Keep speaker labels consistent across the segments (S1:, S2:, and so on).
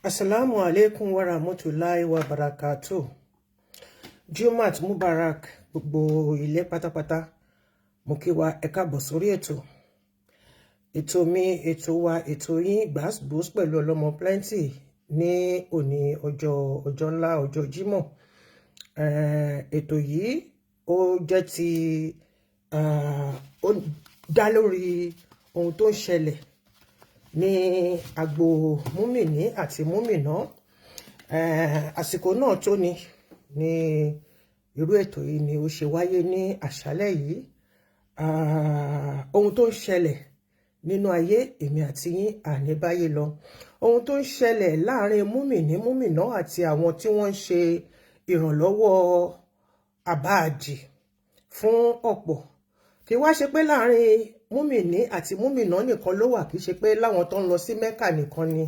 S1: Assalamu alaikum wa rahmatullahi wa barakatuh. Jumat Mubarak gbogbo ilé pátápátá. Mo kí wa ẹ káàbọ̀ sórí ètò. Ètò mi, ètò wa, ètò yín Gbasgbos pẹ̀lú Ọlọ́mọ Plenty ní òní ọjọ́ ńlá ọjọ́ Jímọ̀. Ètò yìí ó jẹ́ ti ó dá lórí ohun tó ń ṣẹlẹ̀ ní agbo múmìnì àti múmìnà. Àsìkò náà tó ní irú ètò yìí ni ó ṣe wáyé ní àṣálẹ́ yìí. Ohun tó ń ṣẹlẹ̀ nínú ayé èmi àti yín àní báyé lọ. Ohun tó ń ṣẹlẹ̀ láàrin múmìnì múmìnà àti àwọn tí wọ́n ń ṣe ìrànlọ́wọ́ àbáàdì fún ọ̀pọ̀. Kì í wá ṣe pé láàrin múmìnì àti múmìnà nìkan ló wà, kì í ṣe pé láwọn tó ń lọ sí Mẹ́kà nìkan ni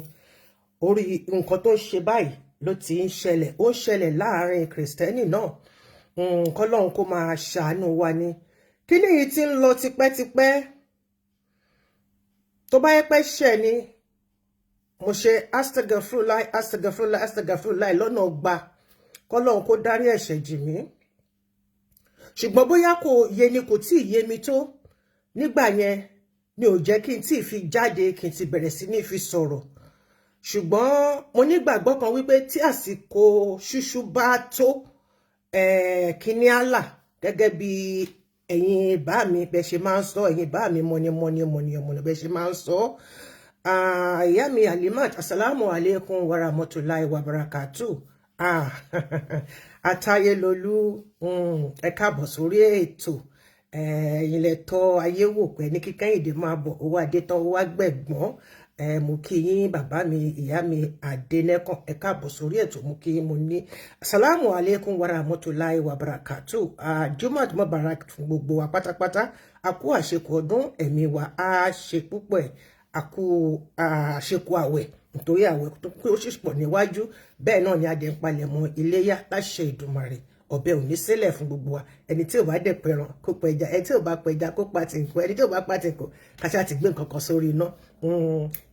S1: orí nǹkan tó ń ṣe báyìí ló ti ń ṣẹlẹ̀. Ó ń ṣẹlẹ̀ láàrin kìrìsìtẹ́nì náà. Kọ́lọ́run kó máa ṣàánú wa ni. Kíní yìí ti ń lọ tipẹ́tipẹ́. Tó bá yẹ pé ṣẹ̀ ni mo ṣe astagfirullah lọ́nà ọgbà. Kọ́lọ́run kó dárí ẹ̀ṣẹ̀ jì mí. Ṣùgbọ́n bóyá kò yé ni, kò tí ì yé mi tó. Nígbà yẹn ni ò jẹ́ kí n tí fi jáde, kí n ti bẹ̀rẹ̀ sí ní fi sọ̀rọ̀. Ṣùgbọ́n mo nígbàgbọ́ kan wípé tí àsìkò ṣúṣú bá tó, kíní àlà gẹ́gẹ́ bí ẹ̀yin bá mi bẹ́ ṣe máa ń sọ, ẹ̀yin bá mi mọ̀nìyàn bẹ́ ṣe máa ń sọ. Ìyá mi Alimat, assalamu alaikum wa rahmatullahi wa barakatuh. Atayelolu, ẹ káàbọ̀ sórí ètò. Ẹ̀yin lẹ tọ́ ayé wò pé ní kíkẹ́yìndé máa bọ̀, owó adé tán owó àgbẹ̀gbọ́n. Mo kí yín bàbá mi, ìyá mi Adénẹ́kàn, ẹ káàbọ̀ sórí ètò. Mo kí yín, mo ní assalamu alaikum wa rahmatullahi wa barakatuh. Jumat Mubarak fún gbogbo wa pátápátá. A kú àṣekù ọdún, ẹ̀mí wa á ṣe púpọ̀ ẹ̀. A kú àṣekù àwẹ̀ nítorí àwẹ̀ tó pé ó sì pọ̀ níwájú. Bẹ́ẹ̀ náà ni adé ń palẹ̀mọ́ iléyá láṣẹ Ìdùmarè. Ọbẹ̀ ò ní sílẹ̀ fún gbogbo wa. Ẹni tí ò bá dẹ̀ pẹran kó pẹja, ẹni tí ò bá pẹja kó pa tìǹkù, ẹni tí ò bá pa tìǹkù kàṣà ti gbé nǹkan kan sórí iná.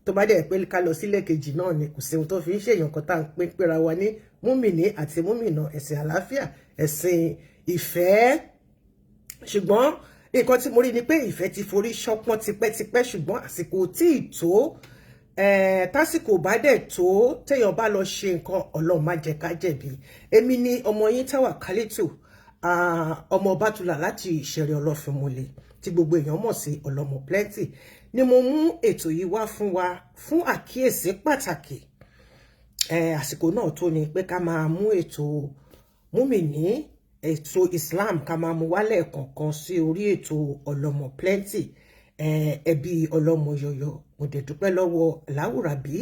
S1: Tó bá dẹ̀ pé ká lọ sílé kejì náà ni, kò sí ohun tó fi ń ṣèyàn kan tá à ń pín pera wa ní múmìnì àti múmìnà, ẹ̀sìn àlàáfíà, ẹ̀sìn ìfẹ́. Ṣùgbọ́n nǹkan tí mo rí ni pé ìfẹ́ ti forí ṣánpọ́n tipẹ́tipẹ́, ṣùgbọ́n àsìkò tí ì tó. Tásìkò bá dẹ̀ tó, téèyàn bá lọ ṣe nǹkan, Ọlọ́run má jẹ́ ká jẹ̀bi. Èmi ni ọmọ yín Tawakalitu, ọmọ Bátúlà láti Ìṣẹ̀rẹ̀ Ọlọ́fínmọlẹ̀ tí gbogbo èèyàn mọ̀ sí Ọlọ́mọ Plenty, ni mo mú ètò yìí wá fún wa fún àkíyèsí pàtàkì. Àsìkò náà tó ni pé ká máa mú ètò múmìnì, ètò Islam ká máa mú wálẹ̀ kọ̀ọ̀kan sí orí ètò Ọlọ́mọ Plenty. Ẹbí Ọlọ́mọ Yọ̀yọ̀, mo dẹ̀ dúpẹ́ lọ́wọ́ Láwùrábí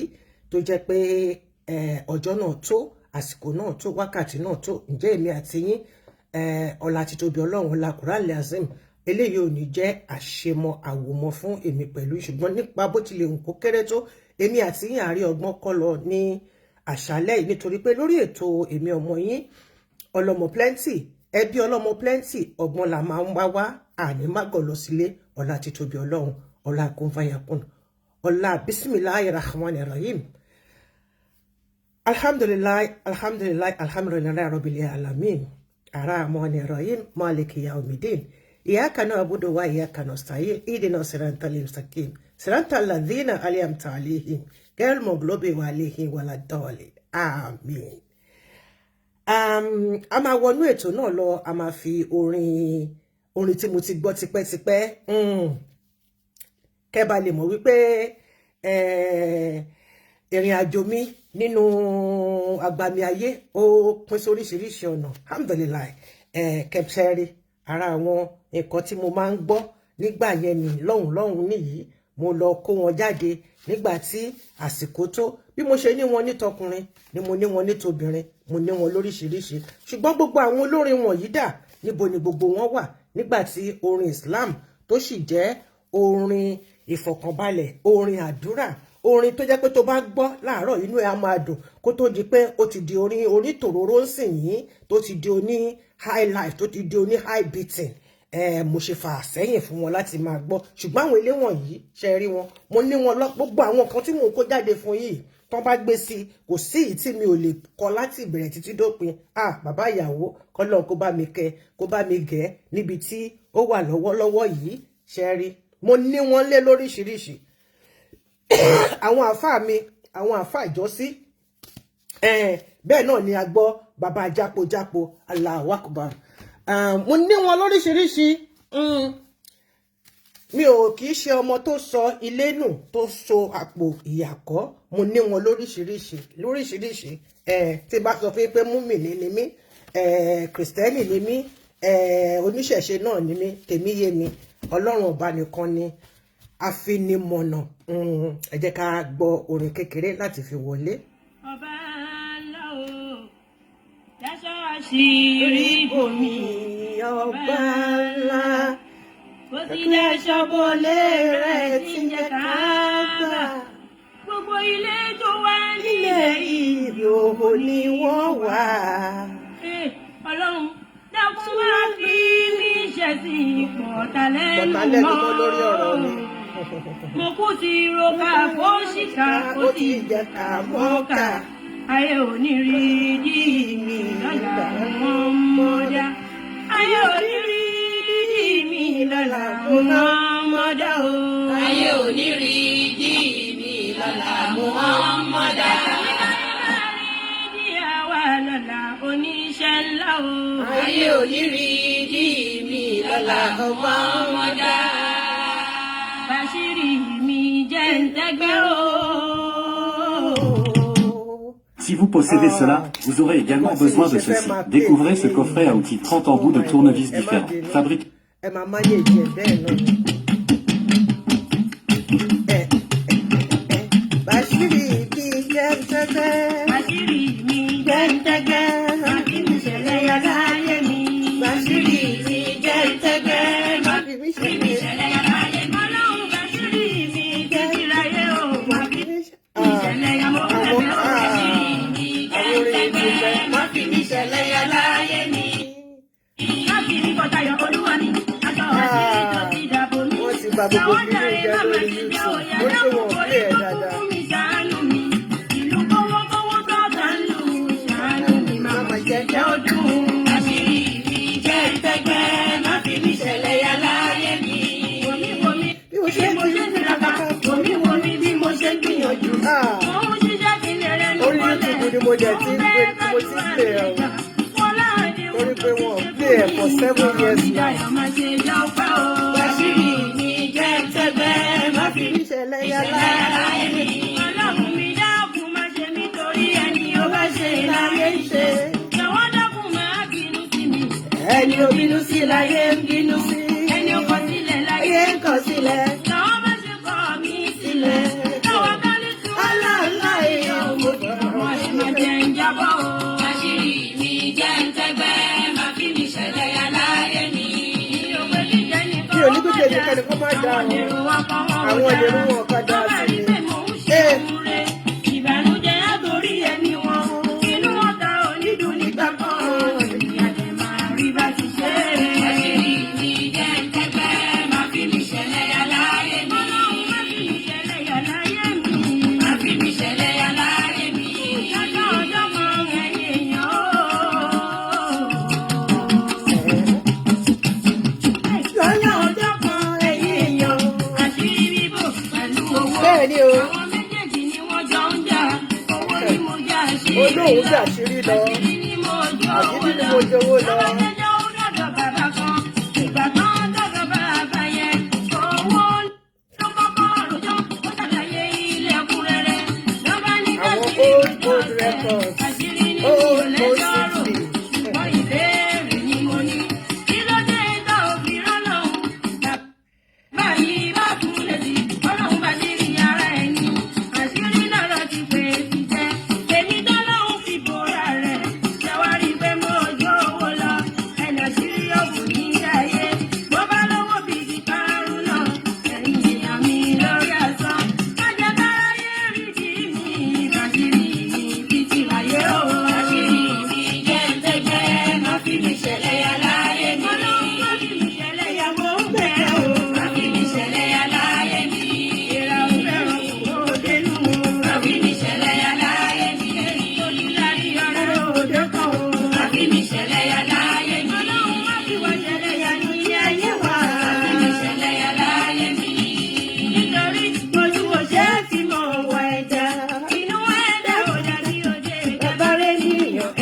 S1: tó jẹ́ pé ọjọ́ náà tó, àsìkò náà tó, wákàtí náà tó. Ǹjẹ́ èmi àti yín, ọlá títóbi Ọlọ́run, ọlá Kùránì Azim, eléyìí ò ní jẹ́ àṣemọ àwòmọ fún èmi pẹ̀lú. Ṣùgbọ́n nípa bó tilẹ̀ hùn kó kéré tó, èmi àti yín àárí ọgbọ́n kọ́ lọ ní àṣálẹ́ yìí, nítorí pé lórí ètò èmi ọmọ yín Ọlọ́mọ Plenty, ẹbí Ọlọ́mọ Plenty, ọgbọ́n la máa ń wá àní mágọ̀ lọ sílé. Ọlá títóbi Ọlọ́run, ọlá kun fayakun, ọlá bismillahir rahmanir rahim. Alhamdulillah rabbil alamin. Arrahmanir rahim, maliki yawmiddin. Iyyaka na'budu wa iyyaka nasta'in. Ihdinas siratal mustaqim. Siratal ladzina an'amta alaihim, ghayril maghdubi alaihim waladdallin. Àmín. A máa wọnú ètò náà lọ, a máa fi orin tí mo ti gbọ́ tipẹ́tipẹ́, kẹ́ bá lè mọ̀ wípé ìrìn àjò mi nínú agbami ayé ó pín sóríṣiríṣi ọ̀nà. Alhamdulillah, kẹpṣẹ́rí ara àwọn nǹkan tí mo máa ń gbọ́ nígbà yẹn ni lọ́hùn nìyí. Mo lọ kó wọn jáde nígbà tí àsìkò tó. Bí mo ṣe ní wọn ní tọkùnrin ni mo ní wọn ní tobìnrin, mo ní wọn lóríṣiríṣi. Ṣùgbọ́n gbogbo àwọn olórin wọ̀nyí dà, níbo ni gbogbo wọn wà nígbà tí orin Islam tó sì jẹ́ orin ìfọ̀kànbalẹ̀, orin àdúrà, orin tó jẹ́ pé tó bá gbọ́ láàárọ̀ inú ẹ̀ á máa dùn, kó tó di pé ó ti di orin onítòróró ń sìn yín, tó ti di oní high life, tó ti di oní high beating. mo ṣe fà sẹ́yìn fún wọn láti máa gbọ́, ṣùgbọ́n àwọn ilé wọ̀nyí ṣe rí wọn, mo ní wọn gbogbo àwọn kan tí mò ń kó jáde fún yìí tán bá gbé sí kò sí èyí tí mi ò lè kọ láti ìbẹ̀rẹ̀ títí dópin. Bàbá ìyàwó kọ́lọ́run kó bá mi kẹ́ kó bá mi gẹ̀ níbi tí ó wà lọ́wọ́lọ́wọ́ yìí ṣe rí mo ní wọn lé lóríṣiríṣi àwọn àfáà mi àwọn àfáà ìjọsí bẹ́ẹ̀ náà ni a gbọ́ bàbá jápojápo Allahu Akbar mo ní wọn lóríṣiríṣi mi ò kì í ṣe ọmọ tó sọ ilé nù tó so àpò ìyàkọ́ mo ní wọn lóríṣiríṣi tí bá sọ fún pé múmìnì ni mí kìrìsìtẹ́nì ni mí oníṣẹ̀ṣe náà ni mí tèmi yé mi ọlọ́run ọba nìkan ni afinimọ̀nà ẹ jẹ́ ká gbọ́ orin kékeré láti fi wọlé.
S2: ọba ńlá o dáṣọ àṣírí bòmí
S1: ọba ńlá
S2: bó ti dáṣọ bọ́lé rẹ̀ tí ń jẹ́ káàbà gbogbo ilé tó wà nílẹ̀
S1: ìhòòhò ni wọ́n wà.
S2: ọlọ́run dákun máa fi mí ṣe sí pọ̀tálẹ́nu mọ́
S1: lórí ọ̀rọ̀ mi.
S2: mo kú ti roka kó ṣìkà kó ti
S1: jẹ ká mọ́kà.
S2: ayé ò ní rí dí mi lọ́la wọn mọ́dá. ayé ò ní rí dí mi lọ́la wọn mọ́dá o.
S3: ayé ò ní rí dí mi lọ́la wọn mọ́dá.
S2: Oníṣẹ́ ńlá o.
S3: ayé ò ní rí dí mi lọ́la wọn mọ́dá.
S2: Bàṣírí mi jẹ́ ń tẹ́gbẹ́ o.
S4: Si vous possédez cela, vous aurez également besoin de ceci. Découvrez ce coffret à outils 30 embouts de tournevis différents. Fabrique.
S1: Gbogbo fídíò jẹ́ lórí YouTube ó ṣe wọ́n pé ẹ̀ dáadáa. Mama jẹ́jẹ́ ọdún.
S3: àṣírí mi jẹ́ tẹ́gbẹ́ má fi mí ṣẹlẹ̀ yá láyé mi.
S1: Bí mo ṣe ń tiraka
S2: Wòmí bí mo ṣe ń gbìyànjú. Mo ń ṣiṣẹ́ kí lè rẹ̀ ní
S1: orí YouTube ni mo jẹ́ tí mo ti ń pè ẹ̀ o. Torí pé wọ́n play ẹ̀ for 7 years now.
S3: àṣírí mi jẹ́ tẹ́gbẹ́ má fi mí
S1: Ìṣẹ̀lẹ̀ yá láyé mi.
S2: Ọlọ́run mi dákun má ṣe mí torí ẹni ó bá ṣe
S1: Láyé ń ṣe.
S2: Jọ̀wọ́ dákun máa bínú sí mi.
S1: Ẹni ò bínú sí láyé ń bínú sí.
S2: Ẹni ó kọ sílẹ̀ láyé.
S1: Ayé ń kọ̀ sílẹ̀.
S2: Jọ̀wọ́ má ṣe kọ̀ mí sílẹ̀. Jọ̀wọ́ bá ní tún
S1: Aláǹlá èèyàn mo fọ̀rọ̀
S2: wọ́n ṣe máa jẹ́ ń jábọ̀ o.
S3: àṣírí mi jẹ́ tẹ́gbẹ́ má fi mí ṣẹlẹ̀ yá láyé mi.
S1: Mi ò ní kó jẹ́ ìdíkẹ́ni kó má dá àwọn ìlérú wọn padà sí mi.
S2: Ìbànújẹ́ àtòrí ẹni wọn, inú wọn ta onídùn nígbà kan. Ìyàtẹ̀ máa rí bá ti ṣe é.
S3: àṣírí mi jẹ́ tẹ́gbẹ́ má fi mí ṣẹlẹ̀ yá láyé mi.
S2: Ọlọ́run má fi mí ṣẹlẹ̀ yà láyé mi.
S3: má fi mí ṣẹlẹ̀ yá láyé mi.
S2: Lọ́jọ́ ọjọ́ kan ẹ̀yìn èèyàn o.
S1: Lọ́yà ọjọ́ kan ẹ̀yìn èèyàn.
S2: Àṣírí bíbò pẹ̀lú owó.
S1: Bẹ́ẹ̀ ni o.
S2: Àwọn méjèèjì ni wọ́n jọ ń jà. Owó ni mo jà sí.
S1: Olóhùn jà sírí lọ.
S2: Àṣírí ni mo jọ
S1: Àṣírí ni mo jowó lọ.
S2: Lọ́jọ́ ó dọ̀dọ̀ bàbá kan. Ìgbà kan dọ̀dọ̀ bàbá yẹn. Owó ló kọ́kọ́ rojọ́. Ó ṣàlàyé ilẹ̀kùn rere. Lọ́ba ní
S1: Àwọn old records.
S2: Àṣírí ni
S1: Old
S2: mo lè sọ̀rọ̀.
S1: 60.
S2: Ṣùgbọ́n ìbéèrè ni mo ní. Kí ló dé tó fi rán lọ́hùn? Báyìí bá kún létí, ọlọ́run bá ti rí ara ẹni. Àṣírí náà lọ ti pè é ti jẹ́. Èmi tọ́lọ́hún fi bora rẹ̀. Ṣẹ̀wárí pé mo jó owó lọ.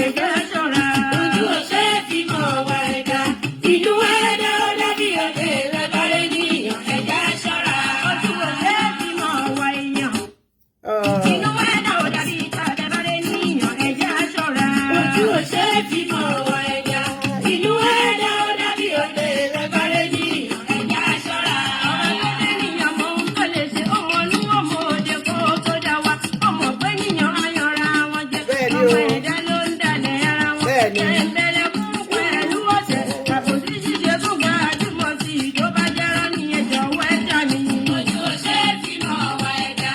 S2: ẹ̀jẹ̀ ṣọ́ra.
S3: Ojú ọ̀sẹ̀ fi mọ̀ wá ẹ̀dá. Inú ẹ̀dá ó dàbí òde rẹ̀ bárẹ̀ níyàn. Ẹ̀jẹ̀ ṣọ́ra.
S2: Ojú ọ̀sẹ̀ fi mọ̀ wá èèyàn. Inú ẹ̀dá ò dàbí ìtàgé bárẹ̀ níyàn. Ẹ̀jẹ̀ ṣọ́ra.
S3: Ojú ọ̀sẹ̀ fi mọ̀ wá ẹ̀dá. Inú ẹ̀dá ó dàbí òde rẹ̀ bárẹ̀ níyàn. Ẹ̀jẹ̀ ṣọ́ra.
S2: Ọ̀rọ̀ tó níyàn mọ ohun tó lè ṣe. Ọmọ inú ọmọ òde kó tó dá wa. Ọmọ pé níyàn á yanra wọn jẹ.
S1: Bẹ́ẹ̀ni
S2: Ọmọ
S1: o.
S2: ẹ̀dá ló ń dalẹ̀ ara wọn.
S1: Bẹ́ẹ̀ni.
S2: Tẹ̀m̀bẹ̀lẹ̀ kún pẹ̀lú ọ̀sẹ̀. Àbòsí ṣíṣe tó ga àjùmọ̀ sí i. Tó bá jẹ́rọ nìyẹn jọ̀wọ́ ẹ̀dá mi.
S3: Ojú ọ̀sẹ̀ fi mọ̀ wá ẹ̀dá.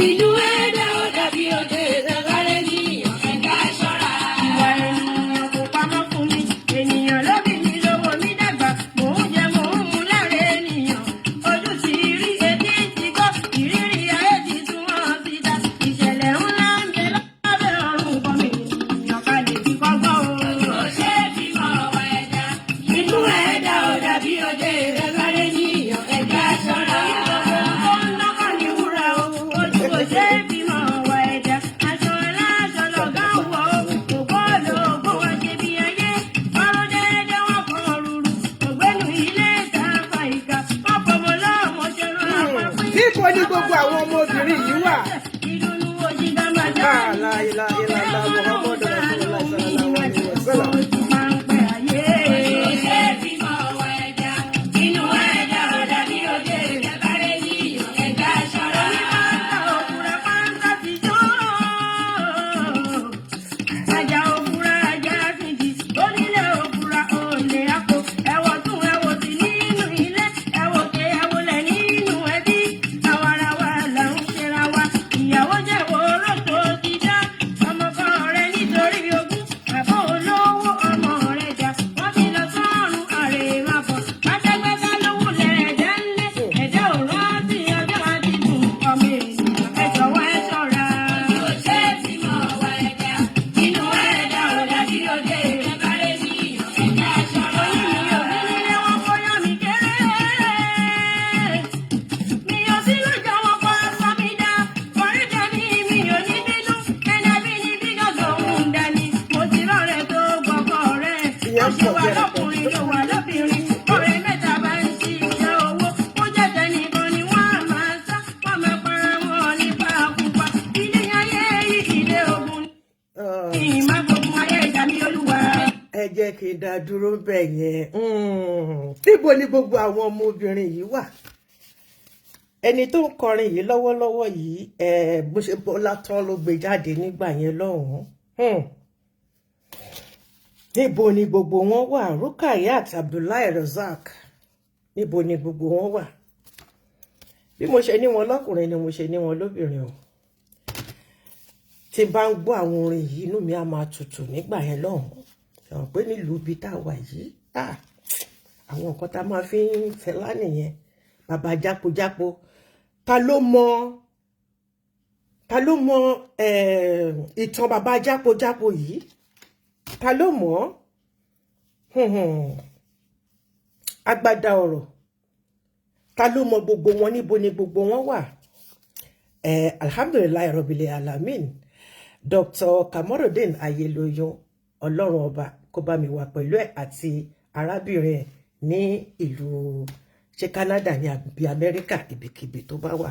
S3: Inú ẹ̀dá ó dàbí òde rẹ̀ bárẹ̀ níyàn. Ẹ̀jẹ̀ ṣọ́ra.
S2: Ìwà ènìyàn kò pamọ́ fún mi. Ènìyàn ló bí mi lówó mi dàgbà. Mò ń jẹ mò ń mu láre ènìyàn. Ojú ti rí etí ti gbọ́. Ìrírí ayé ti tún hàn síta. Ìṣẹ̀lẹ̀ ńlá ń jẹ lábẹ́ ọ̀run kan mi. Ènìyàn ká lè fi kọ́gbọ́n o.
S3: Ojú ọ̀sẹ̀ fi mọ̀ wá ẹ̀dá. Inú ẹ̀dá ó dàbí òde rẹ̀ bárẹ̀ níyàn. Ẹ̀jẹ̀ ṣọ́ra.
S2: Ó ń lọ́kọ̀ ní wúrà o. Ojú kò ṣe é fi mọ̀ wá ẹ̀dá. Aṣọ aláṣọ lọ̀gá wọ̀ o. Ògbó lòógbó wá ṣe bí ayé. Ọrọ̀ déédé wọn kọ rúru. Ògbénu ilé ìta fa ìka. Wọ́n fọmọ lọ́mọ ṣe rán apá pín.
S1: Níbo ni gbogbo àwọn ọmọbìnrin yìí wà?
S2: Ìdùnnú òjì gbàgbà jẹ́.
S1: La ilaha illallah Muhammadu Rasulullah sallallahu alaihi wasallam.
S2: Ojú máa ń pẹ́ ayé.
S3: Ojú ọ̀sẹ̀ fi mọ̀ wá ẹ̀dá. Inú ẹ̀dá ó dàbí òde rẹ̀ bárẹ̀ níyàn. Ẹ̀jẹ̀ ṣọ́ra.
S2: Òkúra pàǹtà ti jó. Ajá òkúra ajá fìdí. Onílé òkúra olè àpò. Ẹ̀wọ̀ tún ẹ̀wọ̀ sí nínú ilé. Ẹ̀wọ̀ ké ẹ̀wọ̀lẹ̀ nínú ẹbí. Àwarawa là ń ṣera wa. Ìyàwó jẹ̀wọ̀ olóṣò ti dá. Ọmọ kan rẹ̀ nítorí ogún. Bàbá olówó ọmọ rẹ̀ jà. Wọ́n ti lọ sọ́run àrèmábọ̀. Pátápátá lówó lẹ̀ẹ́dá ńlẹ̀. Ẹ̀dá ò rántí ọjọ́ àdìgún. Ọmọ ènìyàn ẹ jọ̀wọ́ ẹ ṣọ́ra.
S3: Ojú ọ̀sẹ̀ fi mọ̀ wá ẹ̀dá. Inú ẹ̀dá ó dàbí òde rẹ̀ bárẹ̀ níyàn. Ẹ̀jẹ̀ ṣọ́ra.
S2: Mi ò sí nílé wọn bóyá mi kéré. Mi ò sí lọ́jọ́ wọn kọ́ aṣọ mi dá. Kọ̀rídà ni mi ò ní bínú. Ẹ̀dá bí ní bí gàgàn òun dání. Mo ti rọ̀rẹ́ tó gbọ́kọ̀ rẹ̀. Ó ṣe wà lọ́kùnrin ló wà lóbìnrin. Ọ̀rẹ́ mẹ́ta bá ń ṣiṣẹ́ owó. Ó jẹ́ tẹnìkan ni wọ́n á máa sá. Wọ́n máa para wọn nípa pupa. Ilé ayé yìí ilé ogun. Ìmá gbogbo ayé ìjà mi olúwa.
S1: Ẹ jẹ́ kí n dá dúró bẹ̀ yẹn. Níbo ni gbogbo àwọn ọmọbìnrin yìí wà? Ẹni tó ń kọrin yìí lọ́wọ́lọ́wọ́ yìí, bó ṣe Bọ́lá tán ló gbé jáde nígbà yẹn lọ́hùn-ún. Níbo ni gbogbo wọn wà? Rukayat Abdullahi Razak. Níbo ni gbogbo wọn wà? Bí mo ṣe ní wọn lọ́kùnrin ni mo ṣe ní wọn lóbìnrin o. Tí n bá ń gbọ́ àwọn orin yìí, inú mi á máa tutù nígbà yẹn lọ́hùn-ún. Ṣàwọn pé nílùú ibi tá a wà yìí, àwọn nǹkan tá a máa fi ń fẹlá nìyẹn. Bàbá jápojápo. Ta ló mọ ìtàn bàbá jápojápo yìí? Ta ló mọ̀? Agbada ọ̀rọ̀. Ta ló mọ gbogbo wọn? Níbo ni gbogbo wọn wà? Alhamdulillah Rabbil Alamin. Dr. Kamorudeen Ayeloyo, Ọlọ́run ọba kó bá mi wà pẹ̀lú ẹ̀ àti arábìnrin ẹ̀ ní ìlú ṣe Canada ní àbí Amẹ́ríkà ibikíbi tó bá wà.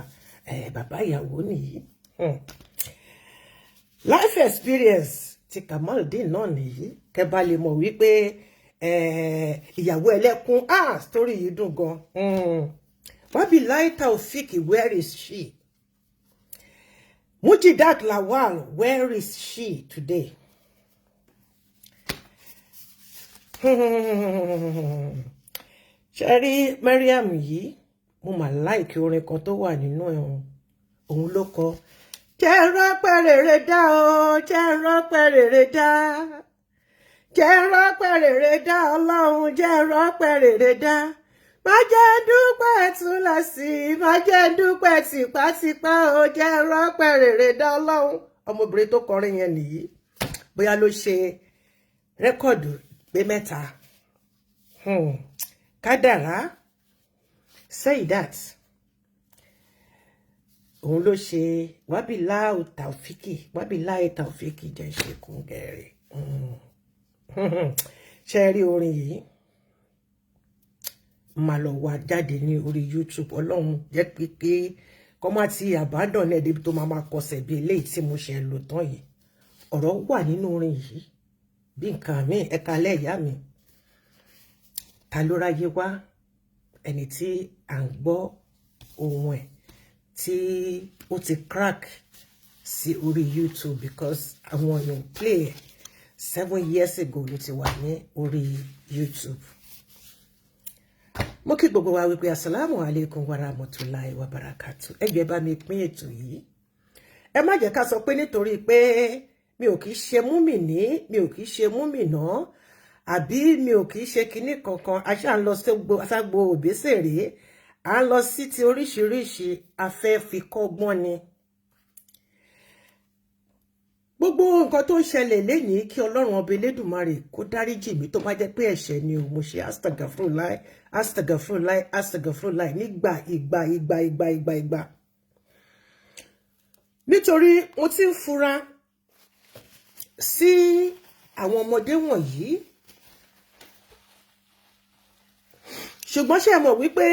S1: Bàbá ìyàwó nìyí. Life experience ti Kamorudeen náà nìyí. Kẹ́ bá lè mọ̀ wípé ìyàwó ẹlẹ́kún, story yìí dùn gan. Wabillahi Taofik, where is she? Mujidat Lawal, where is she today? Ṣẹ́rí Mariam yìí, mo mà like orin kan tó wà nínú òun ló kọ. Jẹ́ rọ́pẹ́ rere dá o, jẹ́ rọ́pẹ́ rere dá. Jẹ́ rọ́pẹ́ rere dá Ọlọ́run, jẹ́ rọ́pẹ́ rere dá. Má jẹ́ dúpẹ́ túnlàsì, má jẹ́ dúpẹ́ tipátipá o, jẹ́ rọ́pẹ́ rere dá Ọlọ́run. Ọmọbìnrin tó kọrin yẹn nìyí. Bóyá ló ṣe rẹ́kọ̀dù pé mẹ́ta. Kádàrá, Seidat, òun ló ṣe Wabillahi Taofik jẹ́ ṣekún gẹ̀rẹ̀. ṣe rí orin yìí máa lọ wá jáde ní orí YouTube Ọlọ́run jẹ́ pé kọ́ má ti àbádọ́n ẹ̀ débi tó máa kọsẹ̀ bí eléyìí tí mo ṣe lò tán yìí ọ̀rọ̀ wà nínú orin yìí bí nǹkan mi ẹ̀ka lẹ́yà mi ta ló ráyé wá ẹni tí à ń gbọ́ ohun ẹ̀ tí ó ti crack sí orí YouTube because àwọn èèyàn play 7 years ago ló ti wà ní orí YouTube. Mo kí gbogbo wa wípé assalamu alaikum wa rahmatullahi wa barakatuh. Ẹ jọ̀ọ́ bá mi pín ètò yìí. Ẹ má jẹ́ ká sọ pé nítorí pé mi ò kìí ṣe múmìní, mi ò kìí ṣe múmìná, àbí mi ò kìí ṣe kinní kankan. A ṣá ń lọ ságbo Òbésèré, à ń lọ sí ti oríṣiríṣi afẹ́ fi kọ́gbọ́n ni. Gbogbo nǹkan tó ń ṣẹlẹ̀ lénìí kí Ọlọ́run ọba Elédùmarè kó dáríjì mí tó bá jẹ́ pé ẹ̀ṣẹ̀ ni o mo ṣe astagfirullah astagfirullah astagfirullah nígbà ìgbà. Nítorí mo ti ń fura sí àwọn ọmọdé wọ̀nyí. Ṣùgbọ́n ṣé ẹ mọ̀ wípé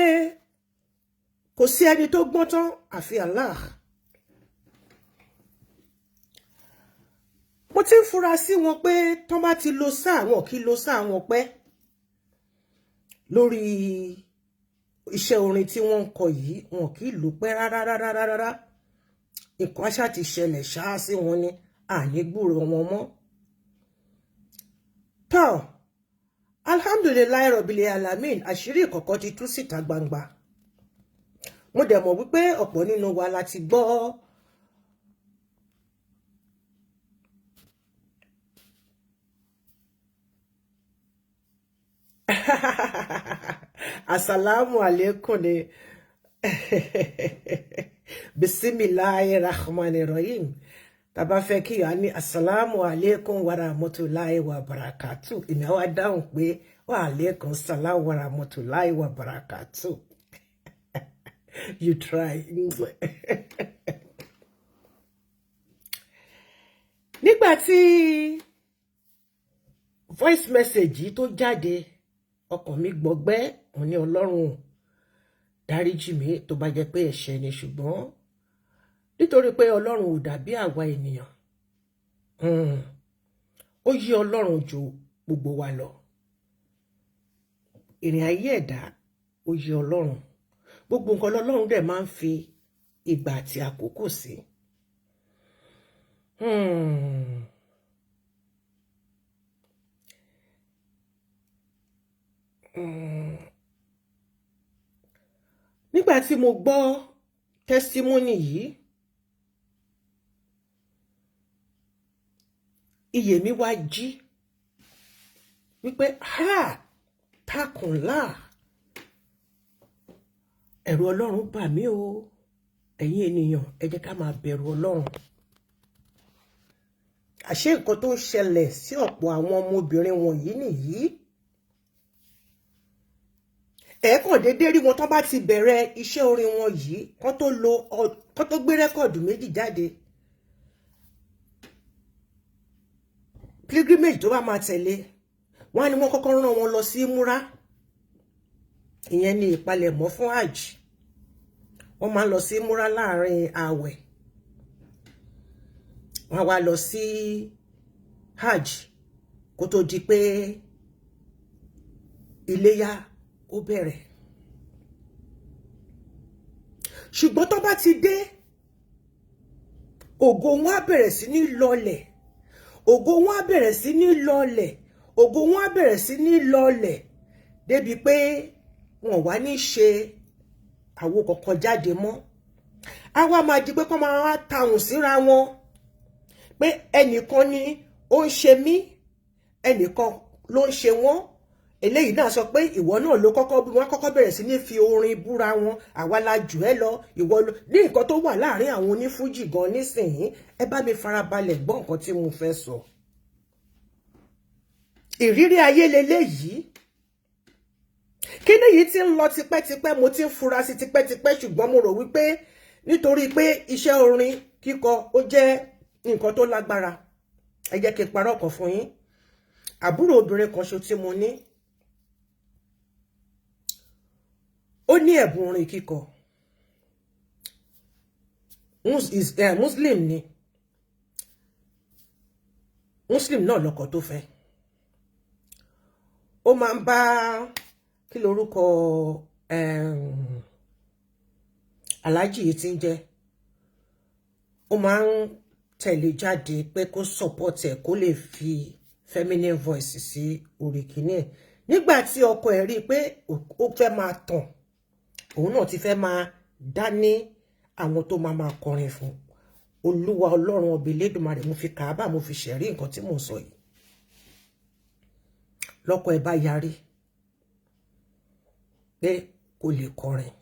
S1: kò sí ẹni tó gbọ́n tán àfi Allah. Mo ti ń fura sí wọn pé tán bá ti lo sáà wọn kí lo sáà wọn pẹ́ lórí iṣẹ́ orin tí wọ́n ń kọ yìí wọn kì í lò pẹ́ rárá. Nǹkan àṣà ti ṣẹlẹ̀ ṣáá sí wọn ni àní gbúrò wọn mọ́. Tọ́ alhamdulillahi rabbil alamin àṣírí ìkọ̀kọ̀ ti tú síta gbangba. Mo dẹ̀ mọ̀ wípé ọ̀pọ̀ nínú wa láti gbọ́ Assalamu alaikum ni Bismillahirrahmanirrahim. Tá bá fẹ́ kí ya ní assalamu alaikum wa rahmatullahi wa barakatuh. Èmi á wá dáhùn pé wa alaikum salam wa rahmatullahi wa barakatuh. You try. Nígbà tí voice message yìí tó jáde ọkàn mi gbọgbẹ́ mo ní Ọlọ́run dáríjì mí tó bá jẹ́ pé ẹ̀ṣẹ̀ ni ṣùgbọ́n nítorí pé Ọlọ́run ò dàbí àwa ènìyàn ó yí Ọlọ́run ju gbogbo wa lọ. Ìrìn ayé ẹ̀dá ó yí Ọlọ́run gbogbo nǹkan l'Ọlọ́run dẹ̀ máa ń fi ìgbà àti àkókò sí. Nígbà tí mo gbọ́ testimony yìí iyè mi wá jí wípé takunla ẹ̀rù Ọlọ́run bà mí o ẹ̀yin ènìyàn ẹ jẹ́ ká máa bẹ̀rù Ọlọ́run. Àṣé nǹkan tó ń ṣẹlẹ̀ sí ọ̀pọ̀ àwọn ọmọbìnrin wọ̀nyí nìyí. Ẹ̀ẹ̀kan dédé rí wọn tán bá ti bẹ̀rẹ̀ iṣẹ́ orin wọn yìí kán tó gbé rẹ́kọ̀dù méjì jáde. Pilgrimage tó bá máa tẹ̀lé wọ́n á ní wọ́n kọ́kọ́ rán wọn lọ sí múra. Ìyẹn ni ìpalẹ̀mọ́ fún hajj. Wọ́n máa lọ sí múra láàrin ààwẹ̀. Wọ́n wá lọ sí hajj kó tó di pé iléyá ó bẹ̀rẹ̀. Ṣùgbọ́n tó bá ti dé ògo wọn á bẹ̀rẹ̀ sí ní lọlẹ̀. Ògo wọn á bẹ̀rẹ̀ sí ní lọlẹ̀. Ògo wọn á bẹ̀rẹ̀ sí ní lọlẹ̀ débi pé wọn wá ní ṣe àwo kankan jáde mọ́. A wá máa di pé kán máa wá tahùn síra wọn pé ẹnìkan ni ó ń ṣe mí ẹnìkan ló ń ṣe wọ́n. Eléyìí náà sọ pé ìwọ náà ló kọ́kọ́ bẹ̀rẹ̀ sí ní fi orin búra wọn àwa la jù ẹ́ lọ ìwọ ló ní nǹkan tó wà láàrin àwọn onífújì gan nísìnyí. Ẹ bá mi farabalẹ̀ gbọ́ nǹkan tí mo fẹ́ sọ. Ìrírí ayé leléyìí. Kíni yìí ti ń lọ tipẹ́tipẹ́ mo ti ń fura sí tipẹ́tipẹ́ ṣùgbọ́n mo rò wípé nítorí pé iṣẹ́ orin kíkọ ó jẹ́ nǹkan tó lágbára. ẹ jẹ́ kí n parọ́ kan fún yín àbúrò obìnrin kan ṣo tí mo ní ó ní ẹ̀bùn orin kíkọ muslim ni muslim náà lọ́kọ tó fẹ́ ó máa ń bá kí lorúkọ aláàjì yìí tí ń jẹ́ ó máa ń tẹ̀lé jáde pé kó support ẹ̀ kó lè fi feminine voice sí orí kìíní ẹ̀ nígbà tí ọkọ ẹ̀ rí i pé ó fẹ́ máa tàn òun náà ti fẹ́ máa dání àwọn tó máa kọrin fún olúwa ọlọ́run ọba Elédùmarè mo fi kàábà mo fi ṣẹ̀rí nǹkan tí mò ń sọ yìí lọ́kọ ẹ̀ bá yarí pé kò lè kọrin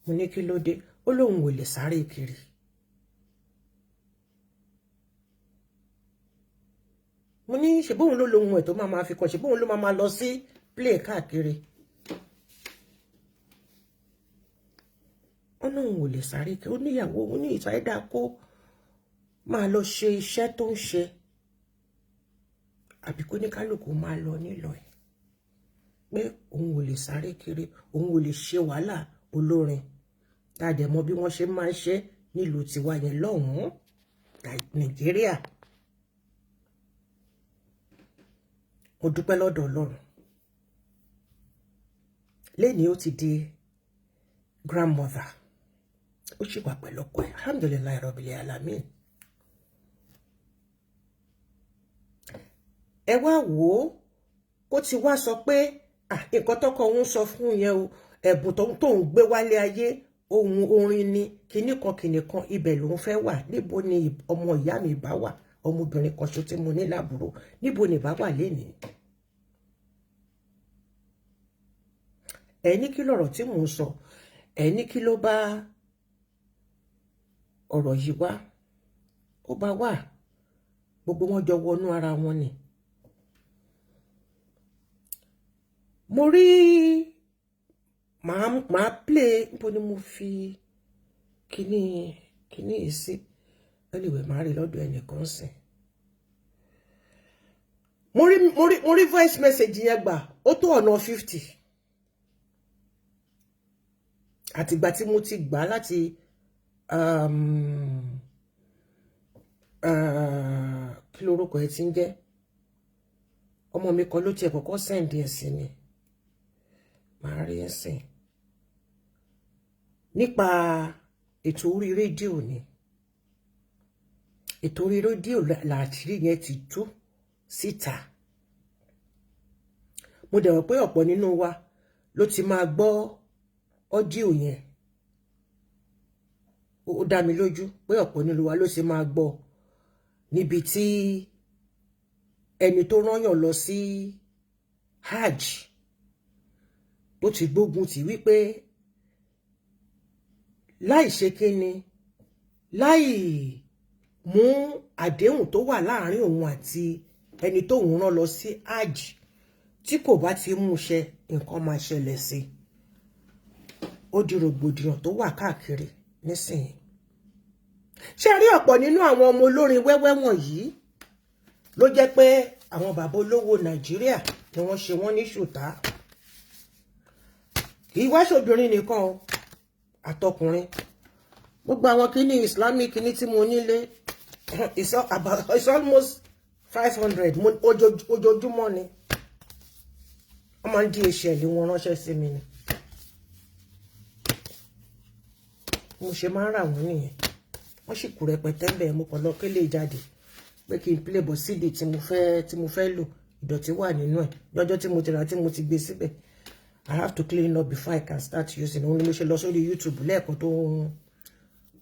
S1: mo ní kí ló dé ó lóun ò lè sáré kiri mo ní ṣebóun ló lóhun ẹ̀ tó máa fi kọ ṣebóun ló máa lọ sí play káàkiri ó lóun ò lè sáré kiri ó níyàwó ó ní ìtàídà kó máa lọ ṣe iṣẹ́ tó ń ṣe àbí kó ní kálukú máa lọ nílò ẹ̀ pé òun ò lè sáré kiri òun ò lè ṣe wàhálà olórin tàdé mọ̀ bí wọ́n ṣe máa ń ṣe nílùú tiwa yẹn lọ́hùn-ún Nàìjíríà mo dúpẹ́ lọ́dọ̀ Ọlọ́run lẹ́ni ó ti di grandmother ó sì wà pẹ̀lú ọkọ ẹ̀ alhamdulilayi rabbil alamin ẹ wá wò ó kó ti wá sọ pé nǹkan tọkọ òun sọ fún yẹn o ẹ̀bùn tó ń gbé wálé ayé ohun orin ni kinní kan ibẹ̀ ló ń fẹ́ wà níbo ni ọmọ ìyá mi bá wà ọmọbìnrin kan ṣo tí mo ní lábúrò níbo ni bá wà lénìí ẹ ní kí lọ̀rọ̀ tí mò ń sọ ẹ ní kí ló bá ọ̀rọ̀ yìí wá ó bá wà gbogbo wọn jọ wọnú ara wọn ni mo rí màá play níbo ni mo fi kíní yìí sí anyway màá rí lọ́dọ̀ ẹnìkan sìn mo rí voice message yẹn gbà ó tó ọ̀nà 50 àtìgbà tí mo ti gbà láti kí lorúkọ ẹ ti ń jẹ́ ọmọ mi kan ló tiẹ̀ kọ́kọ́ send ẹ̀ sí ni màá rí ẹsìn nípa ètò orí rédíò ni ètò orí rédíò làṣírí yẹn ti tú síta mo dẹ̀ rò pé ọ̀pọ̀ nínú wa ló ti máa gbọ́ ọ́díò yẹn ó dá mi lójú pé ọ̀pọ̀ nínú wa ló ti máa gbọ́ níbi tí ẹni tó rányàn lọ sí hajj tó ti gbógun tì wípé láì ṣe kíni láì mú àdéhùn tó wà láàrin òun àti ẹni tó ń rán lọ sí hajj tí kò bá ti mú ṣẹ nǹkan máa ṣẹlẹ̀ sí ó di rògbòdìyàn tó wà káàkiri nísìnyí ṣé rí ọ̀pọ̀ nínú àwọn ọmọ olórin wẹ́wẹ́ wọ̀nyí ló jẹ́ pé àwọn bàbá olówó Nàìjíríà ni wọ́n ṣe wọ́n ní ṣùtá kì í wá ṣobìnrin nìkan o àtọkùnrin gbogbo àwọn kíní Islamic kíní tí mo nílé it's almost 500 ojoojúmọ́ ni wọ́n máa ń dí ìṣẹ̀lẹ̀ wọn ránṣẹ́ sí mi ni mo ṣe máa ń rà wọ́n nìyẹn wọ́n sì kú rẹpẹtẹ ń bẹ̀ mo kàn lọ kélé jáde pé kí n play bọ̀ CD tí mo fẹ́ lò ìdọ̀tí wà nínú ẹ̀ lọ́jọ́ tí mo ti rà tí mo ti gbé síbẹ̀ I have to clean up before I can start using òun ni mo ṣe lọ sórí YouTube lẹ́ẹ̀kan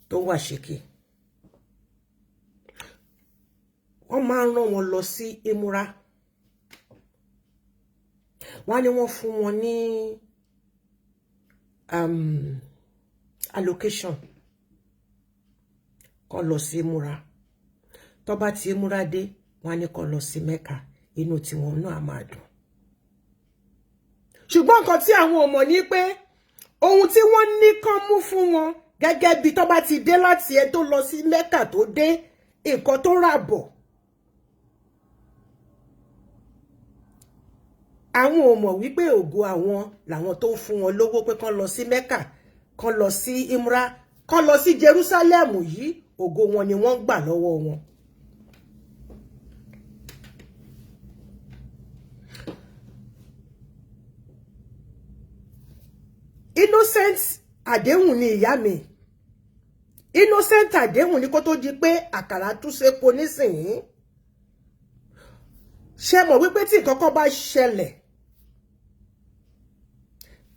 S1: tó wà ṣèké wọ́n máa ń rán wọn lọ sí ìmúra wọ́n ní wọ́n fún wọn ní allocation kó lọ sí ìmúra tó bá ti ìmúra dé wọ́n ní kó lọ sí Mẹ́kà inú tí wọn náà máa dùn ṣùgbọ́n nǹkan tí àwọn ò mọ̀ ní pé ohun tí wọ́n ní kán mú fún wọn gẹ́gẹ́ bí tó bá ti dé láti ẹ tó lọ sí Mẹ́kà tó dé nǹkan tó rà bọ̀ àwọn ò mọ̀ wípé ògo àwọn làwọn tó ń fún wọn lówó pé kán lọ sí Mẹ́kà kán lọ sí Imra kán lọ sí Jerusalem yìí ògo wọn ni wọ́n gbà lọ́wọ́ wọn. Innocent àdéhùn ni ìyá mi innocent àdéhùn ni kó tó di pé àkàrà tún ṣe po nísìnyí ṣe mọ̀ wípé tí nǹkan kan bá ṣẹlẹ̀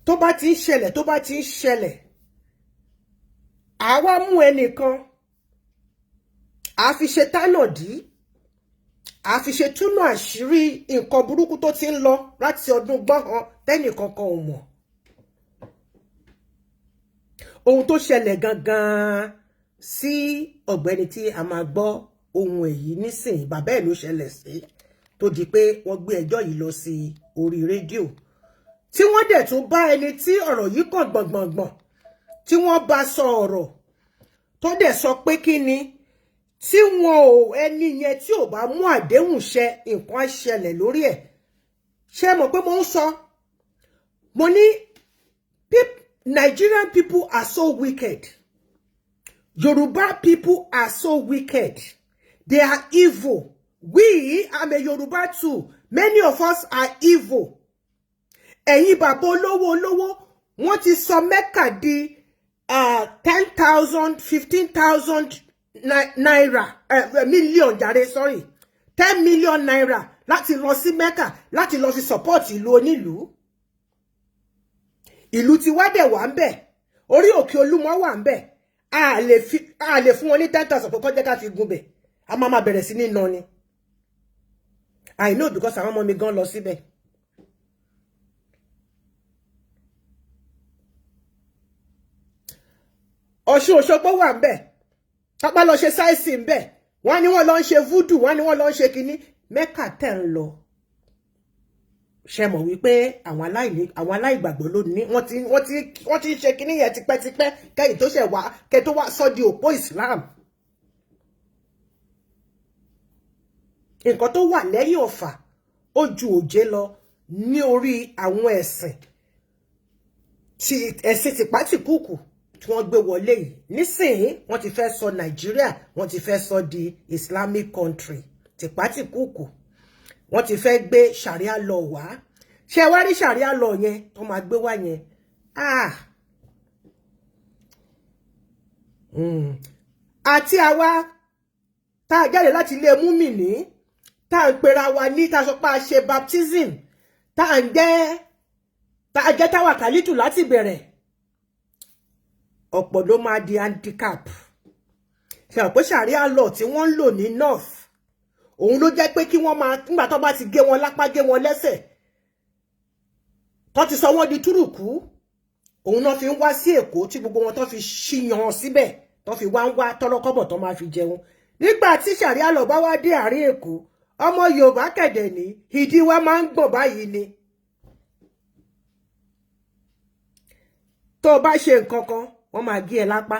S1: tó bá ti ń ṣẹlẹ̀ àwa mú ẹnìkan a fi ṣe tánàdí a fi ṣe túnú àṣírí nǹkan burúkú tó ti ń lọ láti ọdún gbọ́hàn tẹ́nìkankan ò mọ̀ ohun tó ṣẹlẹ̀ gangan sí ọ̀gbẹ́ni tí a máa gbọ́ ohun èyí nísìnyí bàbá ẹ̀ ló ṣẹlẹ̀ sí tó di pé wọ́n gbé ẹjọ́ yìí lọ sí orí rédíò tí wọ́n dẹ̀ tún bá ẹni tí ọ̀rọ̀ yìí kàn gbọ̀ngbọ̀ngbọ̀n tí wọ́n bá sọ ọ̀rọ̀ tó dẹ̀ sọ pé kí ni tí wọn ò ẹni yẹn tí ò bá mú àdéhùn ṣẹ nǹkan á ṣẹlẹ̀ lórí ẹ̀ ṣé mọ̀ pé mo ń sọ mo ní Nigerian people are so wicked. Yoruba people are so wicked. They are evil. We, I'm a Yoruba too. Many of us are evil. Ẹ̀yin bàbá olówó, wọ́n ti sọ Mecca di 10,000, 15,000 naira, million, jàre, sorry. 10 million naira láti lọ sí Mecca, láti lọ fi support ìlú onílùú. Ìlú tí wá dẹ̀ wà ń bẹ̀ orí òkè Olúmọ wà ń bẹ̀ a lè fún wọn ní 10,000 pé kó jẹ́ ká fi gun bẹ̀ a máa bẹ̀rẹ̀ sí ní ná ni I know because àwọn ọmọ mi gan lọ síbẹ̀ Ọ̀ṣun Òṣogbo wà ń bẹ̀ pápá lọ ṣe sáìsì ń bẹ̀ wọ́n ní wọ́n lọ ń ṣe voodoo wọ́n ní wọ́n lọ ń ṣe kinní Mẹ́kà tẹ̀ ń lọ ṣe mọ̀ wípé àwọn aláìgbàgbọ́ lónìí wọ́n ti ṣe kíní yẹn tipẹ́tipẹ́ kẹ́yìn tó ṣẹ̀ wá kẹ́ tó wá sọ di òpó Islam nǹkan tó wà lẹ́yìn ọ̀fà ó ju òjé lọ ní orí àwọn ẹ̀sìn tìpátìkúùkù tí wọ́n gbé wọlé yìí nísìnyí wọ́n ti fẹ́ sọ Nàìjíríà wọ́n ti fẹ́ sọ di Islamic country tìpátìkúùkù wọ́n ti fẹ́ gbé sharia law wá ṣé wá rí sharia law yẹn tó máa gbé wá yẹn àti àwa tá a jáde láti ilé múmìnì tá a ń pera wa ní tá a sọ pé a ṣe baptism tá a jẹ́ tàwákálítù láti bẹ̀rẹ̀ ọ̀pọ̀ ló máa di handicap ṣe àpò sharia law tí wọ́n ń lò ní north òun ló jẹ́ pé kí wọ́n máa nígbà tó bá ti gé wọn lápá gé wọn lẹ́sẹ̀ tó ti sọ wọ́n di túrùkú òun náà fi ń wá sí Èkó tí gbogbo wọn tó fi ṣíyan síbẹ̀ tó fi wá ń wá tọ́lọ́kọ́bọ̀ tó máa fi jẹun nígbà tí sharia law bá wá dé àárín Èkó ọmọ Yorùbá kẹ̀dẹ̀ ní ìdí wa máa ń gbọ̀n báyìí ni tó bá ṣe nǹkan kan wọ́n máa gé ẹ lápá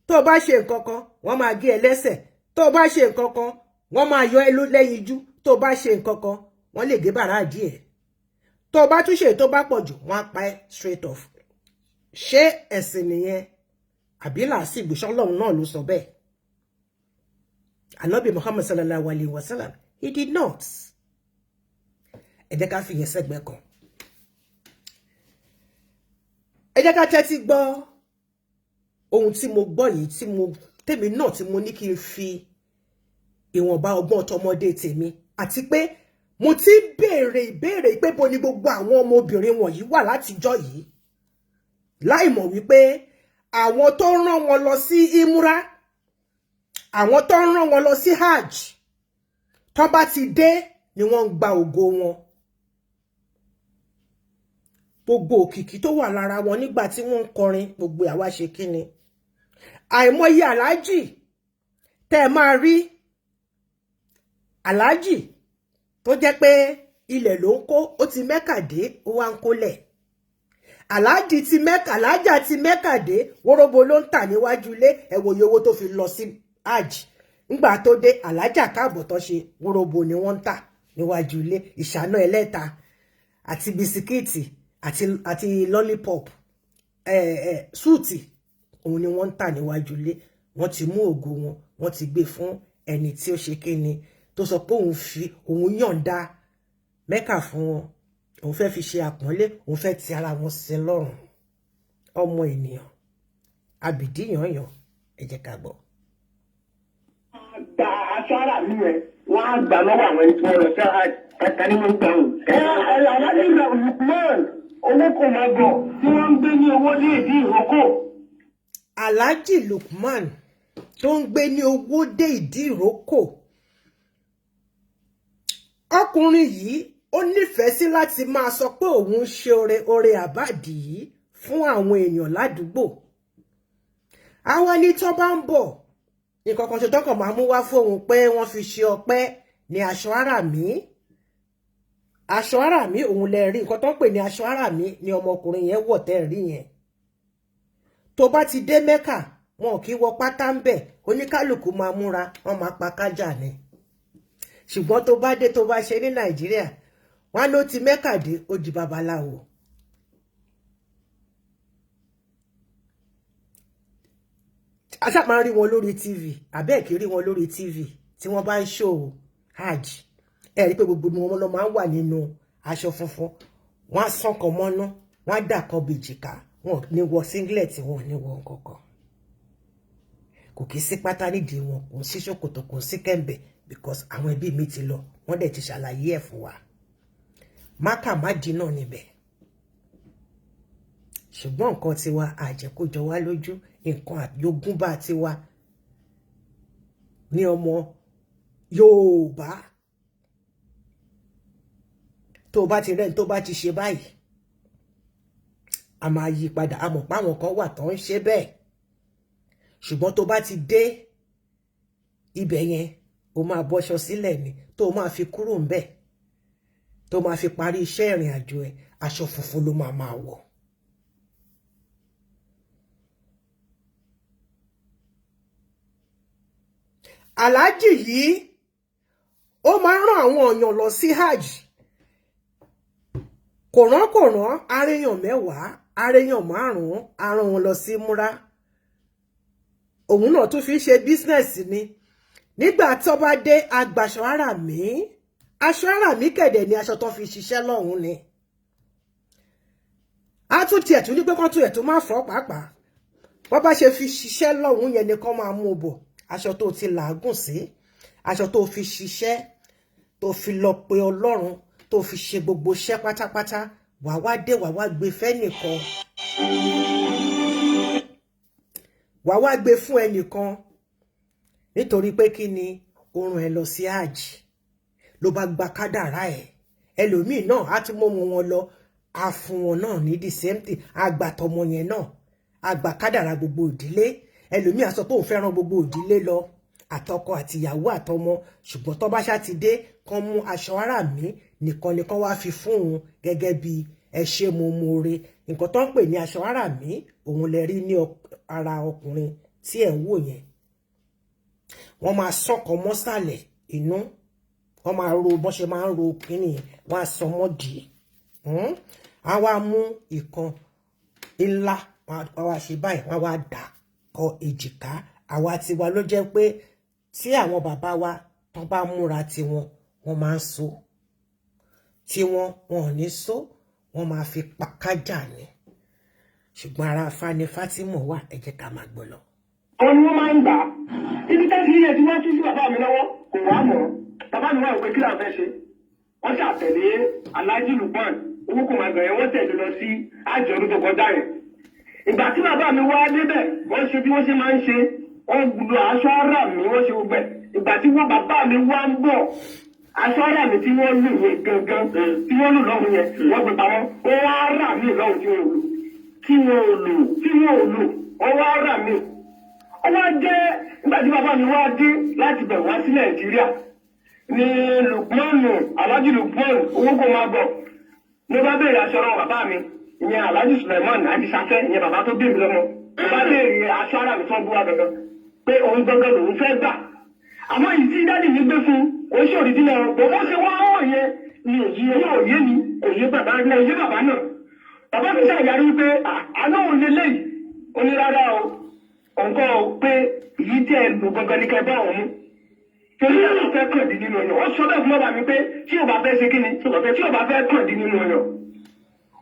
S1: tó bá ṣe nǹkan kan wọ́n máa gé ẹ lẹ́sẹ̀ tó bá ṣe nǹkan kan wọ́n máa yọ ẹ lẹ́yìn ijú tó bá ṣe nǹkan kan wọ́n lè gé bàrà díẹ̀ tó bá tún ṣe tó bá pọ̀ jù wọ́n á pa ẹ́ straight off ṣé ẹ̀sìn nìyẹn àbí làásìgbò ṣọ́lọ́run náà ló sọ bẹ́ẹ̀ Ànábì Muhammad sallallahu alayhi wa sallam he did not ẹ jẹ́ ká fi yẹn sẹ́gbẹ́ kan ẹ jẹ́ ká tẹ́tí gbọ́ ohun tí mo gbọ́ yìí tèmi náà tí mo ní kí n fi ìwọ̀nba ọgbọ́n ọ̀tọ̀mọdé tèmi àti pé mo ti béèrè ìbéèrè pé bo ni gbogbo àwọn ọmọbìnrin wọ̀nyí wà látijọ́ yìí láì mọ̀ wípé àwọn tó rán wọn lọ sí Imra àwọn tó rán wọn lọ sí Hajj tó bá ti dé ni wọ́n ń gba ògo wọn gbogbo òkìkí tó wà lára wọn nígbà tí wọ́n ń kọrin gbogbo àwa ṣe kíni àìmọye aláàjì tẹ́ máa rí aláàjì tó jẹ́ pé ilẹ̀ ló ń kó ó ti Mẹ́kà dé ó wá ń kólẹ̀ aláàjà ti Mẹ́kà dé wóróbo ló ń tà níwájú ilé ẹ̀wòye owó tó fi lọ sí Hajj ńgbà tó dé alájà káàbọ̀ tó ṣe wórobo ni wọ́n ń tà níwájú ilé ìṣáná ẹlẹ́ta àti bisikíìtì àti lollipop súùtì òun ni wọ́n ń tà níwájú ilé wọ́n ti mú ògo wọn wọ́n ti gbé fún ẹni tí ó ṣe kíni tó sọ pé òun yọ̀ǹda Mẹ́kà fún wọn òun fẹ́ fi ṣe àpọ́nlé òun fẹ́ ti ara wọn sí lọ́rùn ọmọ ènìyàn àbìdí yànyàn ẹ jẹ́ ká gbọ́.
S5: Gba aṣọ ara mi rẹ̀ wọ́n á gbà lọ́wọ́ àwọn ẹni tí wọ́n lọ sí ẹ̀ka nínú ìgbàhùn. Aláàjì Lukman owó kò máa gọ̀ tí wọ́n ń gbé ní owó dé ìdí ìrókò.
S1: Aláàjì Lukman tó ń gbé ní owó dé ìdí ìrókò ọkùnrin yìí ó nífẹ̀ẹ́ sí láti máa sọ pé òun ń ṣe oore àbádì yìí fún àwọn èèyàn ládùúgbò àwọn ẹni tó bá ń bọ̀ nǹkan kan ṣe tọkàn máa mú wá fóun pé wọ́n fi ṣe ọpẹ́ ní aṣọ ara mi òun lè rí nǹkan tó ń pè ní aṣọ ara mi ni ọmọkùnrin yẹn wọ̀ tẹ́ rí yẹn tó bá ti dé Mẹ́kà wọn kì í wọ pátá ń bẹ̀ oníkálùkù máa múra wọn máa pa kájà ni ṣùgbọ́n tó bá dé tó bá ṣe ní Nàìjíríà wọn ló ti Mẹ́kà dé ó di babaláwo aṣá máa rí wọn lórí TV àbẹ́ẹ̀kì rí wọn lórí TV tí wọ́n bá ń show hajj ẹ rí pé gbogbo wọn lọ máa ń wà nínú aṣọ funfun wọ́n á sàn kan mọ́ná wọ́n á dà kan bèjìká wọn ní wọ singlet wọn ní wọ kankan kò kí sí pátá nídìí wọn kò sí ṣòkòtò kò sí kẹ̀mbẹ̀ because àwọn ẹbí mi ti lọ wọ́n dẹ̀ ti ṣàlàyé ẹ̀ fún wa mákà má dínà níbẹ̀ ṣùgbọ́n nǹkan tiwa àjẹkójọ wá lójú nǹkan àjogúnbá tiwa ní ọmọ Yorùbá tó bá ti rẹ́ni tó bá ti ṣe báyìí a máa yí padà a mọ̀ páwọn kan wà tó ń ṣe bẹ́ẹ̀ ṣùgbọ́n tó bá ti dé ibẹ̀ yẹn o máa bọ́ṣọ sílẹ̀ ni tó máa fi kúrò ń bẹ̀ tó máa fi parí iṣẹ́ ìrìn àjò ẹ̀ aṣọ funfun ló máa wọ̀. Aláàjì yìí ó máa ń rán àwọn èèyàn lọ sí hajj kò rán aréyàn 10 aréyàn 5 arán wọn lọ sí múra òun náà tún fi ṣe bísínẹ́sì ni nígbà tó bá dé agbàṣọ ara mi aṣọ ara mi kẹ̀dẹ̀ ni aṣọ tó fi ṣiṣẹ́ lọ́hùn ni a tún tiẹ̀ tún ní pé kán tún ẹ̀ tó má fọ́ pàápàá wọ́n bá ṣe fi ṣiṣẹ́ lọ́hùn yẹn ni kán máa mú bọ̀ aṣọ tó ti làágùn sí aṣọ tó fi ṣiṣẹ́ tó fi lọ pe Ọlọ́run tó fi ṣe gbogbo iṣẹ́ pátápátá wà wá dé wà wá gbé fẹ́nìkan wà wá gbé fún ẹnìkan nítorí pé kí ni orun ẹ lọ sí hajj ló bá gba kádàrá ẹ ẹlòmíì náà á tún mọ wọn lọ á fún wọn náà ní the same thing àgbàtọmọ yẹn náà àgbà kádàrá gbogbo ìdílé ẹlòmíì á sọ pé òun fẹ́ràn gbogbo ìdílé lọ àtọkọ àtìyàwó àtọmọ ṣùgbọ́n tó bá ṣá ti dé kán mú aṣọ ara mi nìkan nìkan wá fi fún òun gẹ́gẹ́ bí ẹ ṣe mo more nǹkan tó ń pè ní aṣọ ara mi òun lè rí ní ara ọkùnrin tí ẹ̀ ń wò yẹn wọ́n máa sọ́kọ mọ́sàlẹ̀ inú wọ́n máa ro bọ́n ṣe máa ń ro kíní wọ́n á sọ mọ́ dì í á wá mú ìkan ńlá wọ́n wá ṣe báyìí wọ́n wá dà kọ èjìká àwa tiwa ló jẹ́ pé tí àwọn bàbá wa tán bá múra tiwọn wọ́n máa ń so tí wọn ò ní so wọ́n máa fi pàkájà ni ṣùgbọ́n ara Fani Fatima wà ẹ jẹ́ ká máa gbọ́ lọ.
S5: Wọ́n ní wọ́n máa ń gbà á ibi tẹ́sí ilé tí wọ́n tún sí bàbá mi lọ́wọ́ kò wá mọ̀ bàbá mi wà pé kí làwọn fẹ́ ṣe wọ́n ṣàtẹ̀lé Aláàjì Lukman owó kò máa gbẹ̀yẹ wọ́n tẹ̀lé lọ sí àjọ̀dún tó kọjá yẹn ìgbà tí bàbá mi wá débẹ̀ wọ́n ṣe bí wọ́n ṣe máa ń ṣe wọ́n gbùdọ̀ aṣọ ara mi wọ́n ṣe gbogbo ẹ̀ ìgbà tí wọ́n bàbá mi wá ń bọ̀ aṣọ ara mi tí wọ́n lù yẹn gangan tí wọ́n lù lọ́hùn yẹn wọ́n gbé pamọ́ ó wá rà mí lọ́hùn tí wọ́n ò lò ó wá rà mí ó wá jẹ́ nígbà tí bàbá mi wá dé láti bẹ̀ wá sí Nàìjíríà ní Lukman Aláàjì Lukman owó kò máa bọ̀ mo bá béèrè aṣọ ọ̀rọ̀ bàbá mi ìyẹn Aláàjì Suleiman Ajísáfẹ́ ìyẹn bàbá tó bí mi lọ́mọ mo bá béèrè aṣọ ara mi tó ń bú wa gangan pé òun gangan lòun fẹ́ gbà àmọ́ yìí tí dáàdì mi gbé fún òun ṣe òrìjìnà bó ṣe wá hàn yẹn ni òye mi òye bàbá náà bàbá mi ṣàyàrí pé àná òun lè léyìí ó ní rárá o òǹkọ́ pé èyí tí ẹ lò gangan ní kẹbá òun mú torí àwọn fẹ́ kàn dín nínú ọyàn ó sọ bẹ́ẹ̀ fún bàbá mi pé tí ò bá fẹ́ ṣe kí ni tí ò bá fẹ́ kàn dín nínú ọyàn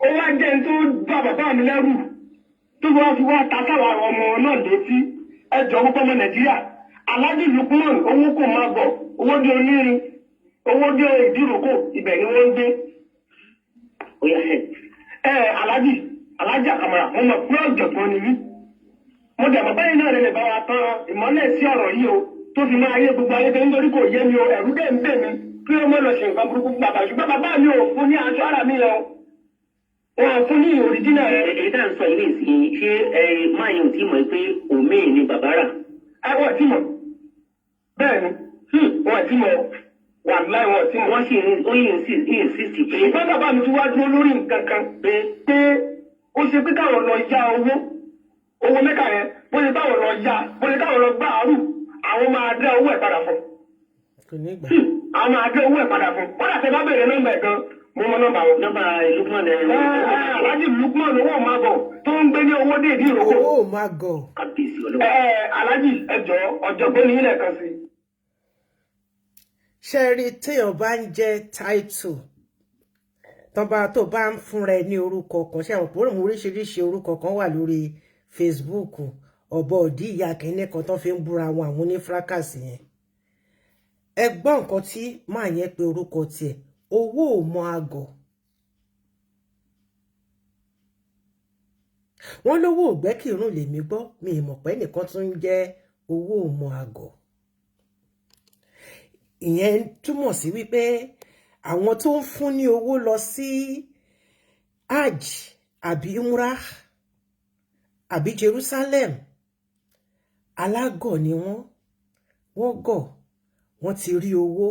S5: ó wá jẹ́ tó bá bàbá mi lẹ́rù tó wá fi wá ta sáwọn ọmọ náà létí ẹjọ́ púpọ̀ ọmọ Nàìjíríà Alhaji Lukman owó kò máa bọ̀ owó dé onírin owó dé ìdíròkò ibẹ̀ ni wọ́n ń gbé Alhaji Akamara mo mọ̀ pé ọ̀jọ̀gbọ́n ni mí mo dẹ̀ mọ̀ báyìí náà lè bá wa tán ìmọ́lẹ̀ sí ọ̀rọ̀ yìí o tó fi máa yé gbogbo ayé tó nítorí kò yé mi o ẹ̀rú dẹ̀ ń bè mí kí ó mọ̀ lọ ṣe nǹkan burúkú fún bàbá ṣùgbọ́n bàbá mi ò fún ní aṣọ ara mi lọ wọn fún ní òrìjínà rẹ.
S3: èyí tá à ń sọ ilé ìsìn ṣé máa yẹn ò tí mọ̀ pé òmíì ni bàbá rà.
S5: wọ́n ti mọ̀ bẹ́ẹ̀ ni wọ́n ti mọ̀ wà láì wọ́n ti mọ̀.
S3: wọ́n sì ó insist pé.
S5: ṣùgbọ́n bàbá mi ti wá dúró lórí nǹkan kan pé ó ṣe pé káwọn lọ yá owó mẹ́ka yẹn bó ṣe káwọn lọ yá bó ṣe káwọn lọ gbá àrù àwọn máa dá owó ẹ̀ padà fún. àwọn máa dá owó ẹ̀ padà fún. wọ́n dàtẹ́ bá bẹ̀rẹ̀ nọ́mbà ẹ̀ gan mo mọ nọ́mbà wọn.
S3: nọ́mbà Lukman
S5: Alhaji Lukman owó máa bọ̀ tó ń gbé ní owó dé ìdí ìrókò.
S1: owó máa gọ̀.
S3: kábíyèsí olówó.
S5: Alhaji ẹjọ́ ọ̀jọ̀gbọ́n ní ilẹ̀ kan sí.
S1: ṣe rí téèyàn bá ń jẹ́ title tó bá ń fúnra ẹ ní orúkọ kan ṣe àwọn òpó oríṣiríṣi orúkọ kan wà lórí Facebook ọ̀bọ òdì ìyá kìíní kan tó fi ń búra àwọn onífrákàsì yẹn ẹ gbọ́ nǹkan tí máa yẹn pé orúkọ tiẹ̀ owó ò mọ àgọ̀ wọ́n lówó ògbẹ́kìrún lèmi gbọ́ mi ìmọ̀ pé nìkan tún ń jẹ́ owó ò mọ àgọ̀ ìyẹn túmọ̀ sí wípé àwọn tó ń fún ní owó lọ sí hajj àbí umrah àbí Jerusalem alágọ̀ ni wọ́n gọ̀ wọ́n ti rí owó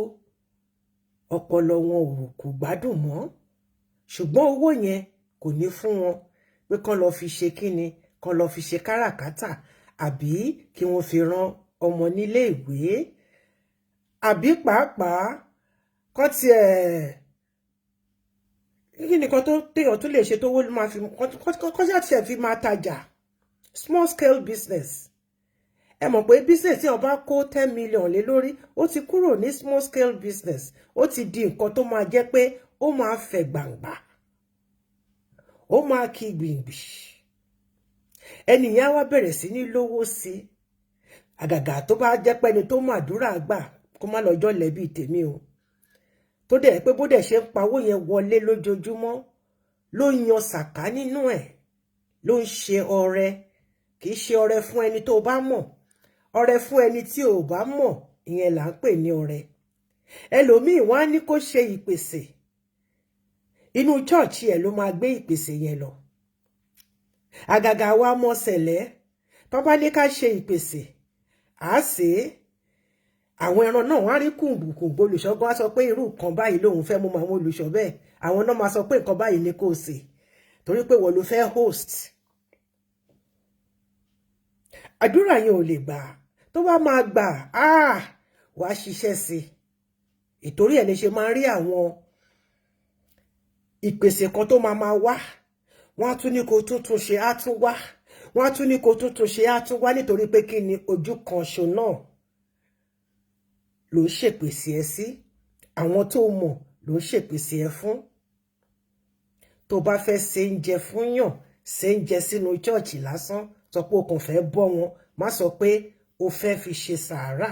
S1: ọpọlọ wọn kò gbádùn mọ́ ṣùgbọ́n owó yẹn kò ní fún wọn pé kán lọ fi ṣe kíni kán lọ fi ṣe káràkátà àbí kí wọ́n fi rán ọmọ nílé ìwé àbí pàápàá kọ́ tiẹ̀ kí nìkan tó téèyàn tó lè ṣe tó wó ló máa fi kọ́jà tiẹ̀ fi máa tajà small scale business ẹ mọ̀ pé business tí wọ́n bá kó 10 million lé lórí ó ti kúrò ní small scale business ó ti di nǹkan tó máa jẹ́ pé ó máa fẹ̀ gbàǹgbà ó máa kí gbìngbì ẹnìyàn wá bẹ̀rẹ̀ sí ní lówó sí àgàgà tó bá jẹ́ pẹ́ni tó màdúrà gbà kó má lọ́jọ́ lẹ́bí tèmi o tó dẹ̀ pé bó dẹ̀ ṣe ń pawó yẹn wọlé lójoojúmọ́ ló yan sàká nínú ẹ̀ ló ń ṣe ọrẹ kì í ṣe ọrẹ fún ẹni tó bá mọ̀ ọrẹ fún ẹni tí ò bá mọ̀ ìyẹn là ń pè ní ọrẹ ẹlòmíì wọ́n á ní kó ṣe ìpèsè inú chọ́ọ̀chì ẹ̀ ló máa gbé ìpèsè yẹn lọ àgàgà wa mọ̀ sẹ̀lẹ̀ tó bá ní ká ṣe ìpèsè à á sè é àwọn ẹran náà wọ́n á rí kùngbùkùngbò olùṣọ́gbọ́n á sọ pé irú nǹkan báyìí lòun fẹ́ mú àwọn olùṣọ́ bẹ́ẹ̀ àwọn náà máa sọ pé nǹkan báyìí ni kò sè torí pé wọ́n ló fẹ́ host àdúrà yẹn ò lè gbà tó bá máa gbà wàá ṣiṣẹ́ sí ìtorí ẹ̀ lè ṣe máa rí àwọn ìpèsè kan tó máa wá wọ́n á tún ní kó tuntun ṣe á tún wá wọ́n á tún ní kó tuntun ṣe á tún wá nítorí pé kí ni ojú kan ṣo náà ló ń ṣèpèsè ẹ sí àwọn tó mọ̀ ló ń ṣèpèsè ẹ fún tó bá fẹ́ ṣe ń jẹ fún yàn ṣe ń jẹ sínú chọ́ọ̀chì lásán sọ pé o kàn fẹ́ bọ́ wọn má sọ pé o fẹ́ fi ṣe sàárà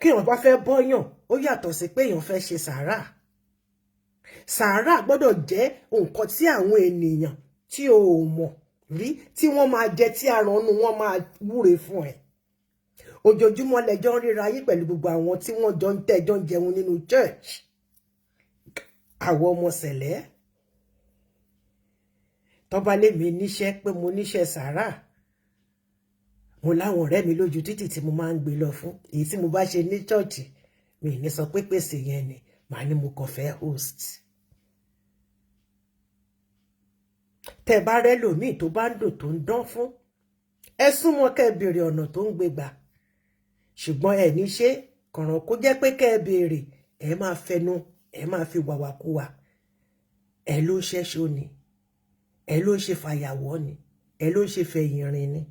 S1: kí èèyàn bá fẹ́ bọ́yàn ó yàtọ̀ sí pé èèyàn fẹ́ ṣe sàárà sàárà gbọ́dọ̀ jẹ́ nǹkan tí àwọn ènìyàn tí o ò mọ̀ rí tí wọ́n máa jẹ tí arànú wọn máa wúre fún ẹ ojoojúmọ́ lẹ́jọ́ ń ríra yín pẹ̀lú gbogbo àwọn tí wọ́n jọ ń tẹ́jọ́ ń jẹun nínú church àwọn ọmọ sẹ̀lẹ̀ tọ́ba lémi níṣẹ́ pé mo níṣẹ́ sàárà mo láwọn ọ̀rẹ́ mi lójú títì tí mo máa ń gbé lọ fún èyí tí mo bá ṣe ní chọ́ọ̀chì mi ní sọ pé pèsè yẹn ni màá ní mo kàn fẹ́ host tẹ́ bá rẹ́ lòmíì tó bá ń dò tó ń dán fún ẹ súnmọ́ kẹ́ béèrè ọ̀nà tó ń gbé gbà ṣùgbọ́n ẹ ní ṣe kọ̀ràn kó jẹ́ pé kẹ́ ẹ béèrè ẹ máa fẹnu ẹ máa fi wàwàkuwà ẹ ló ń ṣẹ́ṣó ni ẹ ló ń ṣe fàyàwọ́ ni ẹ ló ń ṣe fẹ̀yìn rìn ni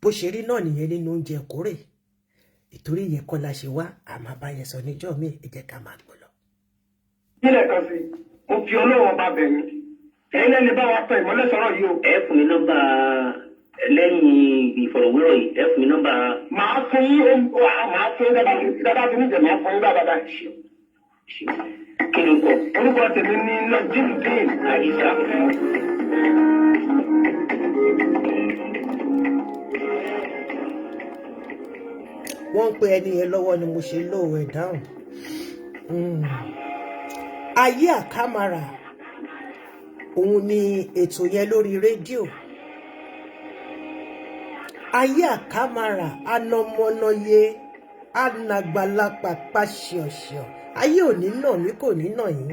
S1: bó ṣe rí náà nìyẹn nínú oúnjẹ kórè ìtorí ìyẹn kọ́ la ṣe wá àmọ́ báyẹn sọ níjọ́ mi ẹ jẹ́ ká máa gbọ́ lọ.
S5: nílẹ̀ kan sí mo fi ọlọ́wọ́ bá bẹ̀rù ẹ̀yin lẹ́ni bá wa fẹ́ ìmọ́lẹ̀ sọ̀rọ̀ yìí o.
S6: ẹ fún mi nọ́mbà lẹ́yìn ìfọ̀rọ̀wérọ̀ yìí ẹ fún mi nọ́mbà.
S5: màá fún yín dáadáa tí níjẹ̀ máa fún yín dáadáa.
S6: kí ló kọ.
S5: orúkọ tèmi ní Najimudeen Àyíṣà.
S1: wọ́n ń pe ẹni yẹn lọ́wọ́ ni mo ṣe lóòwẹ̀ dáhùn. Ayé Àkàmàrà òun ni ètò yẹn lórí rédíò. Ayé Àkàmàrà anamọ́nàyé anagbalapa pàṣẹọ̀ṣẹ̀ ayé òní náà mi kò ní nà yín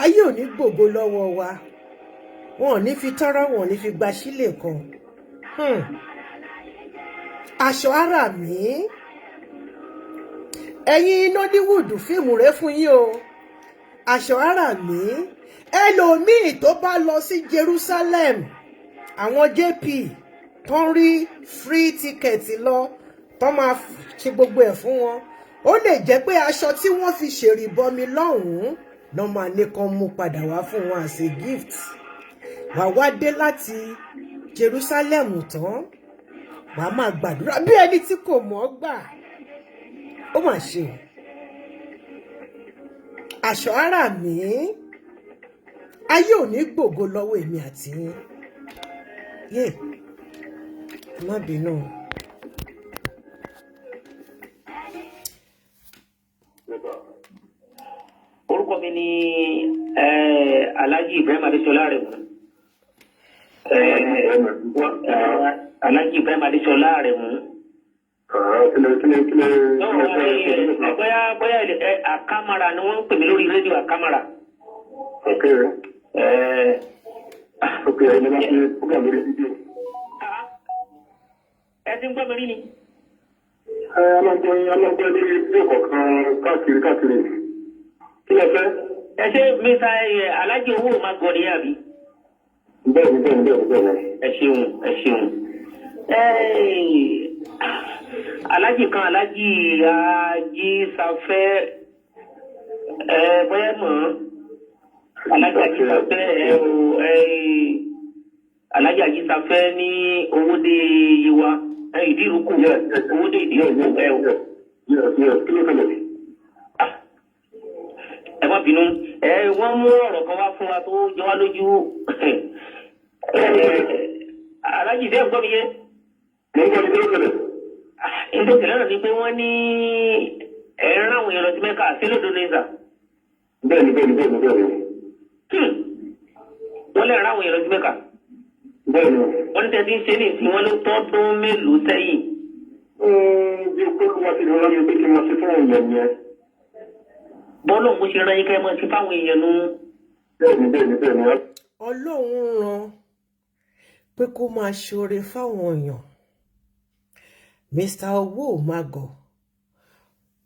S1: ayé òní gbogbo lọ́wọ́ wa wọn ò ní fi tọ́rọ́ wọn ò ní fi gba sílẹ̀ kan. Aṣọ ara mi ẹ̀yin Nollywood fíìmù rẹ fún yín o aṣọ ara mi ẹlòmíì tó bá lọ sí Jerusalem àwọn JP tó ń rí free ticket lọ tó máa ṣe gbogbo ẹ̀ fún wọn ó lè jẹ́ pé aṣọ tí wọ́n fi ṣèrìbọmi lọ́hùn-ún náà máa ní kan mú padà wá fún wọn as a gift wàá wá dé láti Jerusalem tán wàá máa gbàdúrà bí ẹni tí kò mọ̀ gbà ó mà ṣe aṣọ ara mi ayé ò ní gbògo lọ́wọ́ èmi àti yín má bínú.
S6: orúkọ mi ni Alhaji Ibrahim Adesola rẹ mú. Alhaji Ibrahim Adesola rẹ mú. bóyá Àkàmàrà ni wọ́n ń pè mí lórí rédíò Àkàmàrà. ẹ ti ń gbọ́ mi rí ni.
S5: alágbọ́n lórí rédíò kọ̀ọ̀kan káàkiri. kí lẹ fẹ́?
S6: ẹ ṣe mẹ́ta Alhaji owó máa gọ̀ ní àbí.
S5: bẹ́ẹ̀ni.
S6: ẹ ṣeun. Alhaji kan Alhaji Ajísafẹ́ bóyá mọ̀ Alhaji Ajísafẹ́ Alhaji Ajísafẹ́ ní Owódé Yewa Ìdíròkò Owódé Ìdíròkò ẹ má bínú wọ́n mú ọ̀rọ̀ kan wá fún wa tó jọ wá lójú Alhaji dẹ́ gbọ́ mi yé. ìdókèlè náà ni pé wọ́n ní ẹ̀rọ àwọn èèyàn lọ sí Mẹ́kà sí lódò nìza.
S5: bẹ́ẹ̀ni.
S6: wọ́n lè rán àwọn èèyàn lọ sí Mẹ́kà.
S5: bẹ́ẹ̀ni.
S6: wọ́n ní tẹ́tí ń ṣe ní ìsìn wọn ló tọ́dún mélòó sẹ́yìn.
S5: bí olúwa ti rán mi pé kí wọ́n ṣe fún èèyàn yẹn.
S6: bọ́ọ̀lù mo ṣe rán yín ká ẹ máa ṣe fáwọn èèyàn nù.
S5: bẹ́ẹ̀ni.
S1: Ọlọ́run rán pé kó máa ṣoore fáwọn èèyàn Mr. Owó Magọ̀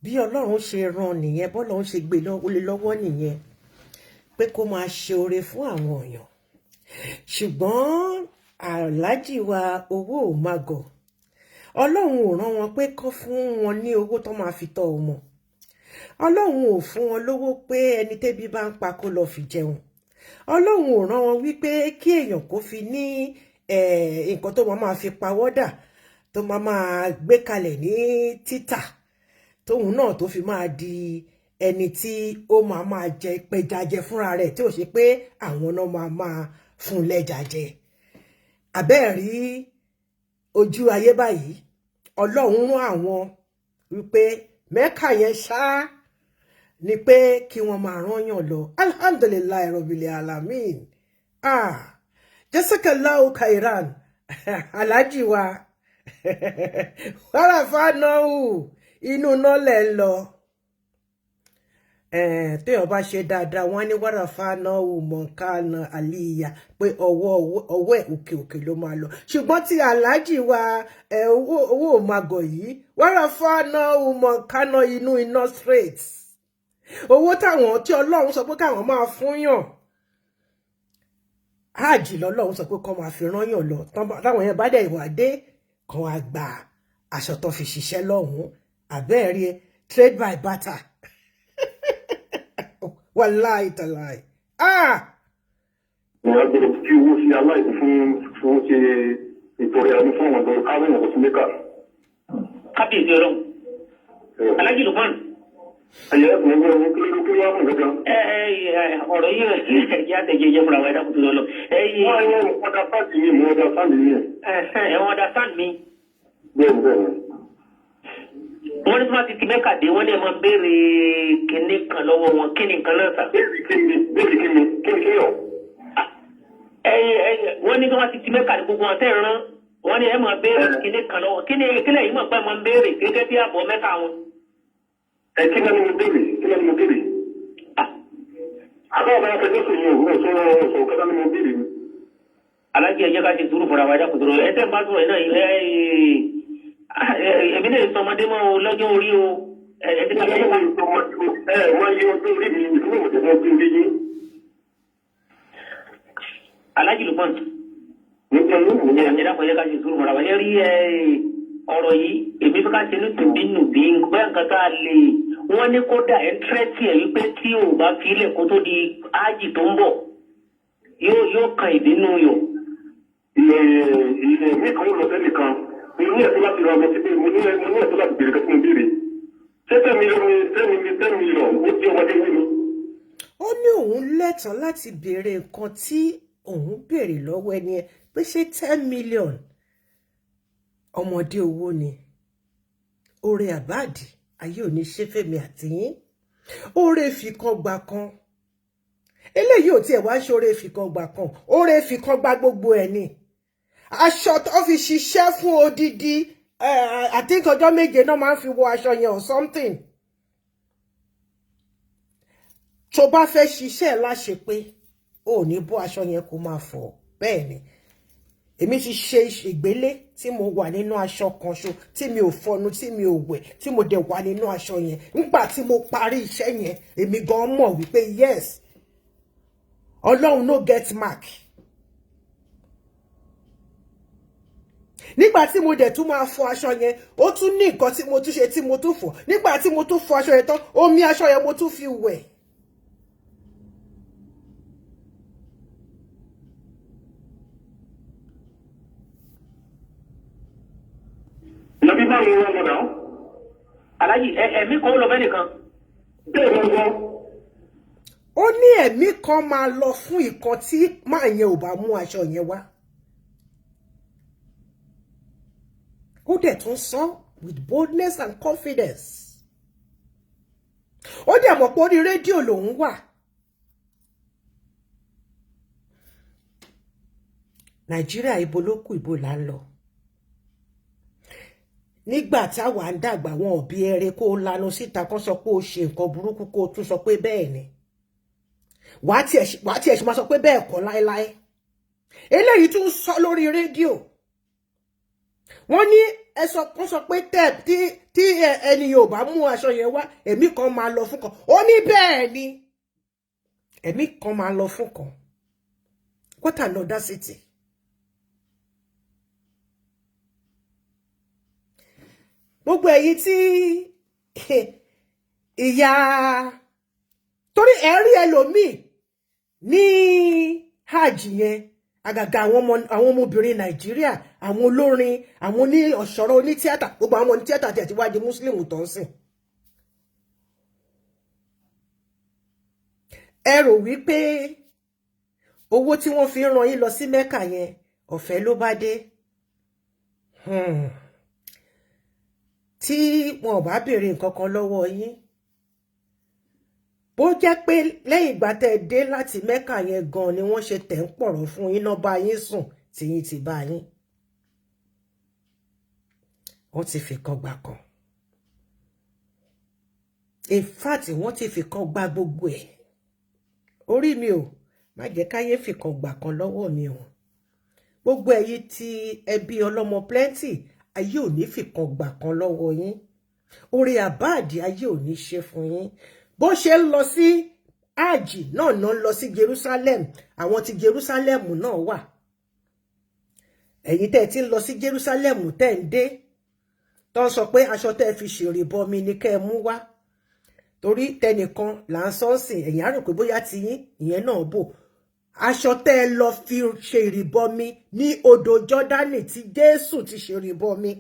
S1: bí Ọlọ́run ṣe rán nìyẹn bọ́lọ́run ṣe gbé lé lọ́wọ́ nìyẹn pé kó máa ṣoore fún àwọn èèyàn ṣùgbọ́n Alhaji wa Owó Magọ̀ Ọlọ́run ò rán wọn pé kán fún wọn ní owó tó máa fi tọ́ ọmọ Ọlọ́run ò fún wọn lówó pé ẹni tẹ́bí bá ń pa kó lọ fi jẹun Ọlọ́run ò rán wọn wípé kí èèyàn kó fi ní nǹkan tó máa fi pawọ́dà tó máa gbé kalẹ̀ ní títà tóun náà tó fi máa di ẹni tí ó máa jẹ pẹjajẹ fúnra rẹ̀ tí ò ṣe pé àwọn náà máa fún lẹ́jà jẹ àbẹ́ẹ̀rí ojú ayé báyìí Ọlọ́run rán àwọn wípé Mẹ́kà yẹn ṣáá ni pé kí wọ́n máa rányàn lọ alhamdulillahi rabbil alamin jazakallahu khairan Alhaji wa wàràfà náà inú náà lẹ̀ ń lọ téèyàn bá ṣe dáadáa wọ́n ní wàràfáàná umọ̀nkánà àlìyà pé ọwọ́ ẹ̀ òkè ló máa lọ ṣùgbọ́n tí aláàjì wa owó òmàgọ̀ yìí wàràfáàná umọ̀nkánà inú iná straight owó táwọn tí Ọlọ́run sọ pé káwọn máa fún yàn háàjì lọ́lọ́run sọ pé kọ́ máa fi rán yàn lọ táwọn yẹn bá dẹ̀ ìwà dé kan wá gba aṣọ tó fi ṣiṣẹ́ lọ́hùn-ún àbẹ́ẹ̀rí trade by barter wàláì tàláì.
S5: Ìyá gbọ́dọ̀ tí owó sí aláìsí fún ṣe ìtọrẹ àánú fún àwọn ọ̀dọ́ káwọn ọ̀dọ́ sí mẹ́kà.
S6: Kábíyèsí Ọlọ́run. Alájì Lukman.
S5: Ẹ̀yẹ ẹ̀kùn ẹgbẹ́ ọ̀hún kí ló wá fún gẹ́gẹ́.
S6: Ọ̀rọ̀ yìí ẹ̀jẹ̀ àtẹ̀jẹ̀jẹ̀ fúnra wa ẹ̀dá kùtù lọ́lọ́.
S5: Wọ́n yẹ ọ̀dà sáàtì mi mọ́ ọ̀dà sáàtì mi.
S6: Ẹ̀wọ̀n ọ̀dà sáàtì mi.
S5: Bẹ́ẹ̀ni bẹ́ẹ̀ni.
S6: Wọ́n ní tí wọ́n ti mẹ́kà dé wọ́n ní ẹ̀ máa béèrè kíní kan lọ́wọ́ wọn kíní kan náà sà.
S5: Bẹ́ẹ̀ni kí ọ̀.
S6: Wọ́n ní tí wọ́n ti mẹ́kà dé gbogbo wọn tẹ́ rán wọ́n ní ẹ̀ máa béèrè kíní kan lọ́wọ́ kíní kílẹ̀ yìí mọ̀ pé máa ń béèrè gẹ́gẹ́ bí àbọ̀ mẹ́ta wọn.
S5: Kí ni mo béèrè? Àbá ọ̀bá ẹ̀fẹ́ tó sùn yìí òun sọ kọ́tà ni mo béèrè ni.
S6: Alájì ẹ̀jẹ̀ ká ṣe sùúrù fúnra wa ẹ̀dá kùtù lọ́lọ́ ẹ̀ tẹ́ ń bá sọ̀rọ̀ náà èmi lè sọ ọmọdé mọ́ o lọ́jọ́ orí o Alájì Lukman ẹ̀dàpọ̀ yẹ ká ṣe sùúrù mọ́ra wáyé rí ọ̀rọ̀ yìí èmi fẹ́ ká ṣe ní tùbínùbí bẹ́ẹ̀ nǹkan tá a lè wọ́n ní kódà ẹ́ńtírẹ́tì ẹ̀ wípé tí ò bá filẹ̀ kó tó di ájì tó ń bọ̀ yóò kan ìbínú yọ.
S5: Ilé mi kan lọ sẹ́nì kan mo ní ẹ̀tọ́ láti lọ ọmọ síbí mo ní ẹ̀tọ́ láti bèrè kẹ́tí mo bèrè ṣé 10 million ó jẹ́ ọmọdé wí mi.
S1: Ó ní òun lẹ́tọ̀ọ́ láti béèrè nǹkan tí òun béèrè lọ́wọ́ ẹni ẹ pé ṣé 10 million ọmọdé owó ni oore àbáàdì ayé ò ní ṣe fèmí àtìyín oore fìkan gbà kan eléyìí ò tiẹ̀ wá ṣe oore fìkan gbà kan oore fìkan gbà gbogbo ẹ̀ ni aṣọ tó fi ṣiṣẹ́ fún odidi I think ọjọ́ méje náà máa ń fi wọ aṣọ yẹn or something tó bá fẹ́ ṣiṣẹ́ láṣẹ pé ò ní bọ́ aṣọ yẹn kó máa fọ̀ bẹ́ẹ̀ ni èmi ti ṣe ìgbélé tí mo wà nínú aṣọ kan ṣo tí mi ò fọnu tí mi ò wẹ̀ tí mo dẹ̀ wà nínú aṣọ yẹn nígbà tí mo parí iṣẹ́ yẹn èmi gan mọ̀ wípé yes Ọlọ́run no get mark nígbà tí mo dẹ̀ tún máa fọ aṣọ yẹn ó tún ní nǹkan tí mo tún ṣe tí mo tún fọ nígbà tí mo tún fọ aṣọ yẹn tán omi aṣọ yẹn mo tún fi wẹ̀.
S5: Nàbí bá mi wọ́n mọ̀dá.
S6: Alájì ẹ̀mí kan lọ bẹ́ẹ̀ nìkan.
S5: Bẹ́ẹ̀ lọ gbọ́.
S1: Ó ní ẹ̀mí kan máa lọ fún ìkan tí máa yẹn ò bá mú aṣọ yẹn wá. Ó dẹ̀ tún sọ with boldness and confidence. Ó dẹ̀ mọ̀ pé orí rédíò lòun wà. Nàìjíríà ibo ló kù ibo là ń lọ. Nígbà táwa ń dàgbà wọn ò bí ẹrẹ kó lanu síta kan sọ pé ó ṣe nǹkan burúkú kó tún sọ pé bẹ́ẹ̀ ni. Wàá tiẹ̀ ṣe máa sọ pé bẹ́ẹ̀ kọ́ láéláé. Eléyìí tún sọ lórí rédíò. Wọ́n ní wọ́n sọ pé tí ẹnìyàn ò bá mú aṣọ yẹn wá ẹ̀mí kan máa lọ fún kan ó ní bẹ́ẹ̀ ni ẹ̀mí kan máa lọ fún kan. What an audacity. Gbogbo èyí tí ìyá torí ẹ̀rí ẹlòmíì ní hajj yẹn àgàgà àwọn ọmọbìnrin Nàìjíríà àwọn olórin àwọn oní ọ̀ṣọ́rọ̀ oní tíátà gbogbo àwọn oní tíátà tí àti wá di Muslim tó ń sìn. Ẹ rò wípé owó tí wọ́n fi ń ran yín lọ sí Mẹ́kà yẹn ọ̀fẹ́ ló bá dé. Tí wọn ò bá béèrè nǹkan kan lọ́wọ́ yín bó jẹ́ pé lẹ́yìn ìgbà tẹ́ dé láti Mẹ́kà yẹn gan ni wọ́n ṣe tẹ̀ ń pọ̀rọ̀ fún yín náà bá yín sùn tí yín ti bá yín wọ́n ti fi kan gbà kan in fact wọ́n ti fi kan gba gbogbo ẹ̀ orí mi ò má jẹ́ káyé fi kan gbà kan lọ́wọ́ mi ò gbogbo ẹ̀yin tí ẹbí ọlọ́mọ plenty ayé ò ní fi kan gbà kan lọ́wọ́ yín orí àbáàdì ayé ò ní ṣe fún yín bó ṣe ń lọ sí ájì náà náà lọ sí Jerusalem àwọn tí Jerusalem náà wà ẹ̀yin tẹ́ ti ń lọ sí Jerusalem tẹ́ ń dé tó ń sọ pé aṣọ tẹ́ fi ṣèrè bọmi ni kẹ́ ẹ mú wá torí tẹnìkan là ń sọ́ọ̀sìn ẹ̀yin á rò pé bóyá ti yín ìyẹn náà bò aṣọ tẹ́ lọ fi ṣe ìrìbọmi ní odò Jọ́dánì tí Jésù ti ṣe ìrìbọmi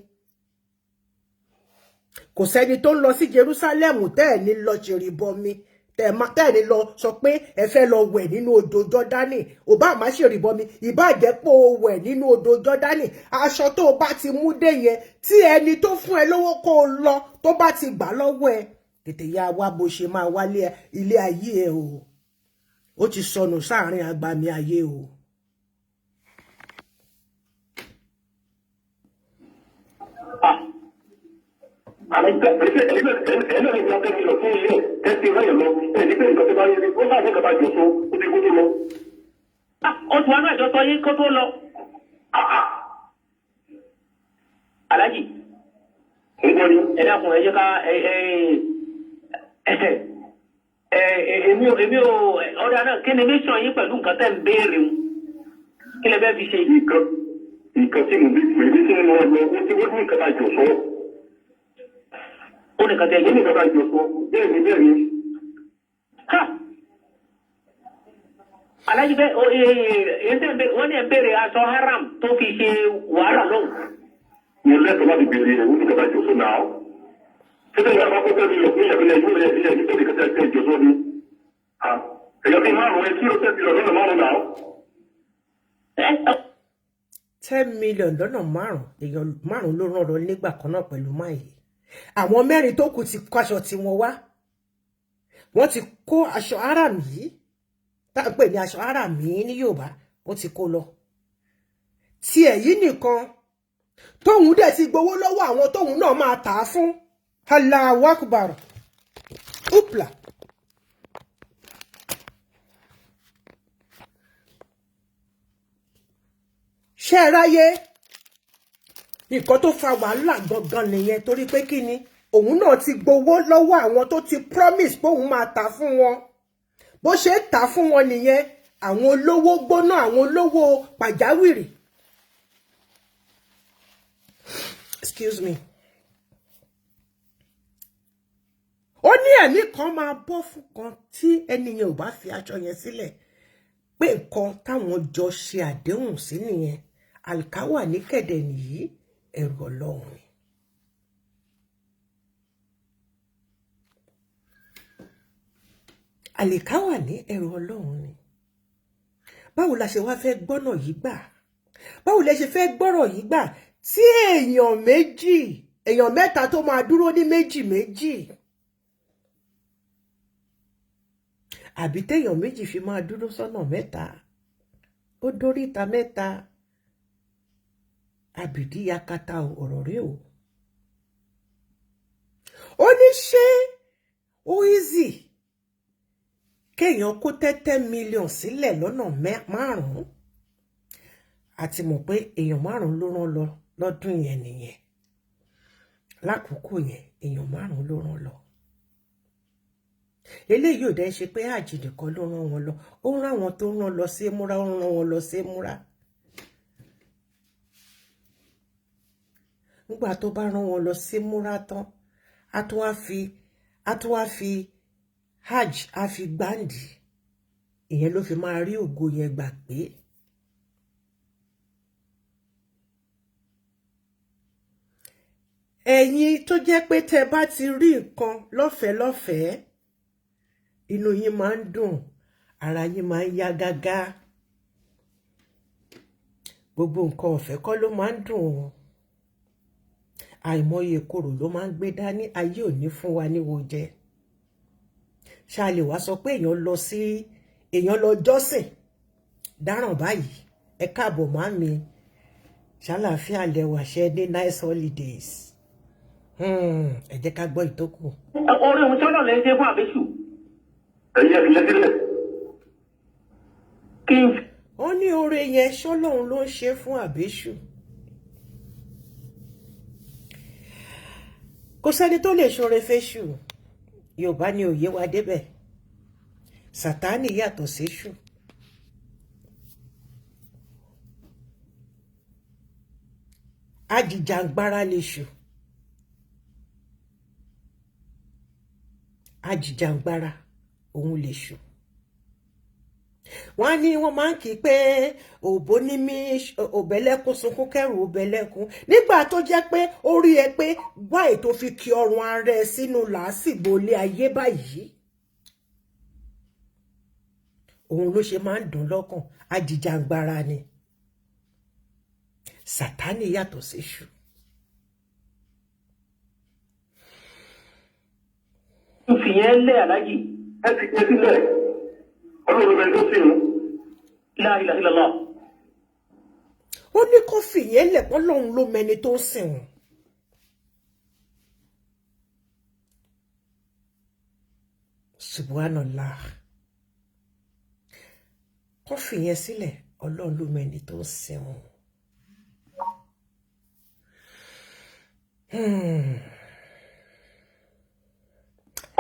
S1: kò sẹ́ni tó ń lọ sí Jerusalem tẹ́ ní lọ ṣe ìrìbọmi tẹ́ ní lọ sọ pé ẹ fẹ́ lọ wẹ̀ nínú odò Jọ́dánì ò bá má ṣe ìrìbọmi ìbá jẹ́ pé o wẹ̀ nínú odò Jọ́dánì aṣọ tó o bá ti mú dé yẹn tí ẹni tó fún ẹ lówó kó o lọ tó bá ti gbà lọ́wọ́ ẹ tètè ya wá bó ṣe máa wálé ilé ayé ẹ o ó ti sọnù sáàrin agbami ayé o.
S6: Oṣù àná ìjọ sọ yín kó tó lọ. Aláàjì. Ẹ dákun ẹ jẹ́ ká èmi ò ọ̀dà náà kí ni mission yín pẹ̀lú nǹkan tẹ́ ń béèrè o kí lẹ bẹ́ẹ̀ fi ṣe.
S5: nǹkan tí mo bí pè ní sínú wọn lọ ó ti wọ́n ní nǹkan àjọ sọ.
S6: ó ní nǹkan tẹ́ yé
S5: ní nǹkan àjọ sọ bẹ́ẹ̀ ni.
S6: Aláàjì bẹ́ẹ̀ wọ́n ní ẹ̀ béèrè aṣọ haram tó fi ṣe wàhálà lọ́hùn.
S5: mo lẹ́tọ̀ọ́ láti béèrè ẹ̀ ó ní nǹkan àjọ sọ náà. Kita nggak apa-apa tadi loh, ini yang kita dikatakan Joshua ni. Kalau kita mahu, itu kita tidak lọ́nà márùn náà.
S1: 10 million lọ́nà márùn èèyàn márùn ló rán lọ nígbà kan náà pẹ̀lú máyì àwọn mẹ́rin tó kù ti kó aṣọ tí wọ́n wá wọ́n ti kó aṣọ haram yìí tá ń pè ní aṣọ haram yìí ní Yorùbá wọ́n ti kó lọ tí èyí nìkan tóun dẹ̀ ti gbowó lọ́wọ́ àwọn tóun náà máa tà á fún Allahu Akbar. Upla. Ṣé ráyé nǹkan tó fa wàhálà gangan nìyẹn torí pé kí ni òun náà ti gbowó lọ́wọ́ àwọn tó ti promise pé òun máa tà fún wọn bó ṣe tà fún wọn nìyẹn àwọn olówó gbóná àwọn olówó pàjáwìrì excuse me ó ní ẹ̀mí kan máa bọ́ fún kan tí ẹnìyẹn ò bá fi aṣọ yẹn sílẹ̀ pé nǹkan táwọn jọ ṣe àdéhùn sí nìyẹn àlìkáwà ní kẹ̀dẹ̀ nìyí ẹ̀rù Ọlọ́run ni. àlìkáwà ní ẹ̀rù Ọlọ́run ni. báwo la ṣe wá fẹ́ gbọ́nà yìí gbà báwo la ṣe fẹ́ gbọ́rọ̀ yìí gbà tí èèyàn mẹ́ta tó máa dúró ní méjì méjì àbí téèyàn méjì fi máa dúró sọ́nà mẹ́ta ó dóríta mẹ́ta àbìdí yakata ọ̀rọ̀ rẹ̀ o ó ní ṣé ó easy kéèyàn kó 10 million sílẹ̀ lọ́nà márùn-ún àti mọ̀ pé èèyàn márùn-ún ló rán lọ lọ́dún yẹn nìyẹn lákòókò yẹn èèyàn márùn-ún ló rán lọ eléyìí ò dẹ́ ṣe pé àjìdì kan ló rán wọn lọ ó rán àwọn tó rán lọ sí múra ó rán wọn lọ sí múra nígbà tó bá rán wọn lọ sí múra tán á tó wá fi hajj á fi gbáǹdì ìyẹn ló fi máa rí ògo yẹn gbà pé ẹ̀yin tó jẹ́ pé tẹ́ bá ti rí nǹkan lọ́fẹ̀ẹ́ inú yín máa ń dùn ara yín máa ń yá gágá gbogbo nǹkan ọ̀fẹ́ kọ́ ló máa ń dùn o àìmọye kòrò ló máa ń gbé dání ayé ò ní fún wa níwo jẹ ṣá lè wá sọ pé èèyàn lọ jọ́sìn dáràn báyìí ẹ káàbọ̀ màmí ṣàlàáfíà lẹwà ṣe ní nice holidays ẹ jẹ́ ká gbọ́ ìtókù.
S6: Orí ohun tọ́lọ̀ lè ṣe fún àbẹ́sù.
S5: ẹ̀yẹ fi lẹ́sílẹ̀.
S6: Kí n
S1: ó ní oore yẹn ṣọ́lọ́run ló ń ṣe fún àbẹ́sù. kò sẹ́ni tó lè ṣoore fẹ́ṣù. Yorùbá ni òye wa débẹ̀. Sátánì yàtọ̀ séṣù. Ajìjàngbara lèṣù. Ajìjàngbara òun lèṣù. Wọ́n ní wọ́n máa ń kí pé òbó ní mí òbẹ̀lẹ́kún sunkún kẹrù òbẹ̀lẹ́kún nígbà tó jẹ́ pé ó rí ẹ pé wá ètò fi kí ọrùn ara ẹ sínú làásìgbò ilé ayé báyìí. Òun ló ṣe máa ń dùn lọ́kàn. Ajìjàngbara ni. Sátánì yàtọ̀ séṣù.
S6: fi yẹn lé aláàjì.
S5: ẹ ti gbé sílẹ̀ ọlọ́run bẹ̀rẹ̀ tó sì ń.
S6: La ilaha illallah.
S1: Ó ní kó fìyẹn lẹ̀ pọ́lọ́run ló mẹni tó ń sìn wọ́n. Subhanallah. Kó fìyẹn sílẹ̀ Ọlọ́run ló mẹni tó ń sìn wọ́n.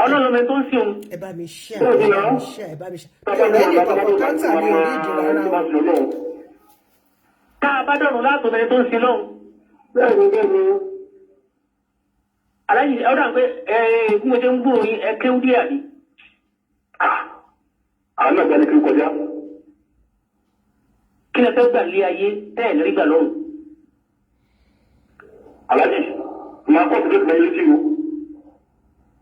S6: Ọlọ́run mi tó ń sìn.
S1: Ẹ bá mi share, ẹ bá mi share, ẹ bá mi share. Ọ̀rẹ́ ní kọ̀ọ̀kan káńtà mi ò ní ìdí rárá o.
S6: Tá a bá dọ̀rùn látò mi tó ń sin lọ́hùn.
S5: bẹ́ẹ̀ni.
S6: Aláàjì ọ̀dà pé bí mo ṣe ń gbúrò yín ẹ kéwú díẹ̀ àbí.
S5: àwọn náà gbani kí n kọjá.
S6: Kí lẹ fẹ́ gbà lé ayé tẹ́ẹ̀ lórí gbà lọ́hùn.
S5: aláàjì máa kọ́ sí pé ilé tí o.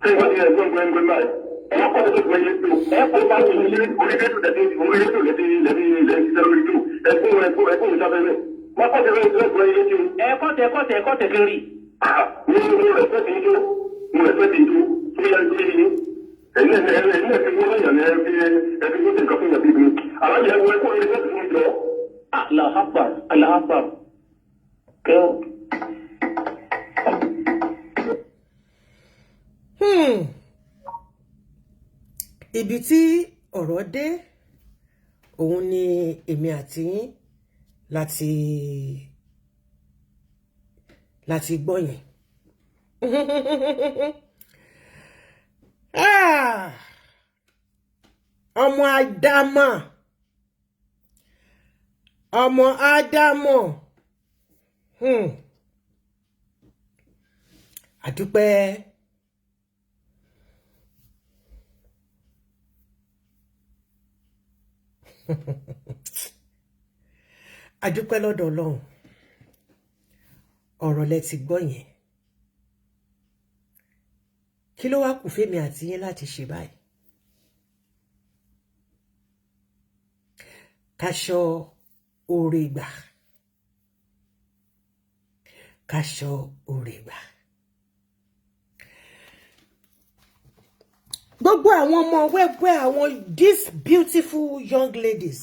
S5: ṣé ìwádìí ti rẹ̀ gbọ́ngbọ́ngbọ́n báyìí. ẹ kọ́ sí pé ilé tí o. ẹ kó bá ti ilé orí rédíò lẹ́tí orí rédíò lẹ́tí lórí tó. ẹkún ìsáfẹ́fẹ́. wọ́n kọ́ sí pé ilé tí o.
S6: Ẹ̀kọ́ tẹ̀ kiri.
S5: mo rẹ̀ fẹ́ ti tó. tó yẹ kí ni. ẹ̀yin náà fi wọ́n yàn ẹ fi wọ́n ti nǹkan fún yàtí mi. aláàjì ẹ wọ ẹkún ilé tí o jọ.
S6: Allahu Akbar, Allahu Akbar. Kẹ́wọ́.
S1: Ibi tí ọ̀rọ̀ dé òun ni èmi àti yín láti gbọ́ yẹn. Ọmọ Ádámọ̀ àdúpẹ́. Àdúpẹ́ lọ́dọ̀ Ọlọ́run. Ọ̀rọ̀ lẹ ti gbọ́ yẹn. Kí ló wá kù fẹ́mi àti yín láti ṣe báyìí? Ká ṣọ́ oore gbà. Ká ṣọ́ oore gbà. Gbogbo àwọn ọmọ wẹ́wẹ́ àwọn these beautiful young ladies.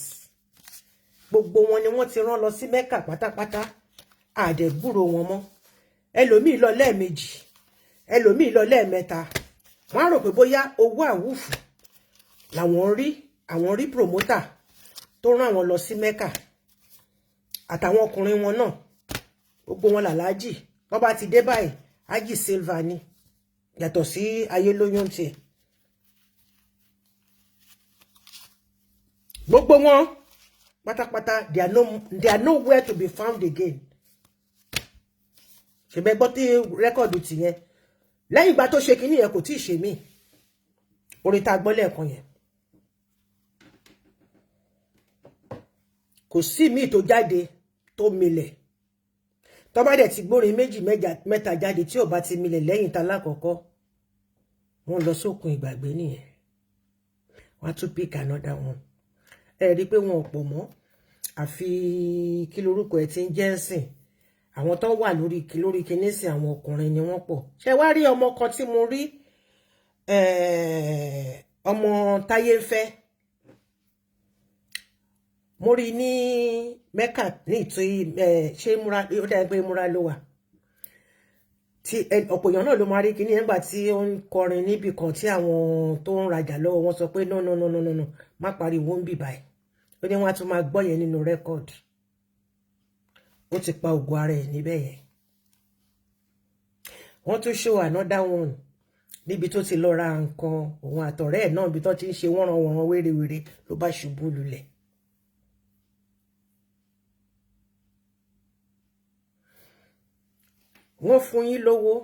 S1: Gbogbo wọn ni wọ́n ti rán lọ sí Mẹ́kà pátápátá. Àdẹ̀gbúrò wọn mọ́. Ẹlòmíì lọ lẹ́ẹ̀mejì. Ẹlòmíì lọ lẹ́ẹ̀mẹ́ta. Wọ́n á rò pé bóyá owó àwùfù làwọn rí promoter tó rán àwọn lọ sí Mẹ́kà. Àtàwọn ọkùnrin wọn náà. Gbogbo wọn làlájì. Wọ́n bá ti dé báyìí, Ájì Silva ni. Yàtọ̀ sí Ayélóyún tiẹ̀. Gbogbo wọn pátápátá they are nowhere to be found again. Ṣebẹ́ gbọ́ tí rẹ́kọ̀dù ti yẹn lẹ́yìn ìgbà tó ṣe kíní yẹn kò tí ì ṣe mí orin tá gbọ́ lẹ́ẹ̀kan yẹn kò sí míì tó jáde tó milẹ̀ tó bá dẹ̀ ti gbórin méjì mẹ́ta jáde tí ò bá ti milẹ̀ lẹ́yìn tá lákọ̀ọ́kọ́ wọ́n lọ sókun ìgbàgbé nìyẹn wọ́n á tún pick another one ẹ rí i pé wọn ò pọ̀ mọ́ àfi kí lorúkọ ẹ ti ń jẹ́ ẹ̀sìn àwọn tó wà lórí kinní sí àwọn ọkùnrin ni wọ́n pọ̀ ṣé wá rí ọmọ kan tí mo rí ọmọ táyé ń fẹ́ mo rí ní Mẹ́kà ní ìtòyí ṣé múra ó dá pé múra ló wà tí ọ̀pọ̀ èèyàn náà ló máa rí kíní nígbà tí ó ń kọrin níbì kan tí àwọn tó ń rajà lọ́wọ́ wọn sọ pé no má pariwo ń bì báyìí ó ní wọ́n á tún máa gbọ́ yẹn nínú rẹ́kọ̀dì ó ti pa ògo ara ẹ̀ níbẹ̀ yẹn wọ́n tún show another one níbi tó ti lọ ra nǹkan òun àtọ̀rẹ́ ẹ̀ náà bí tó ti ń ṣe wọ́nranwọ̀nran wérewère ló bá ṣubú lulẹ̀. wọ́n fún yín lówó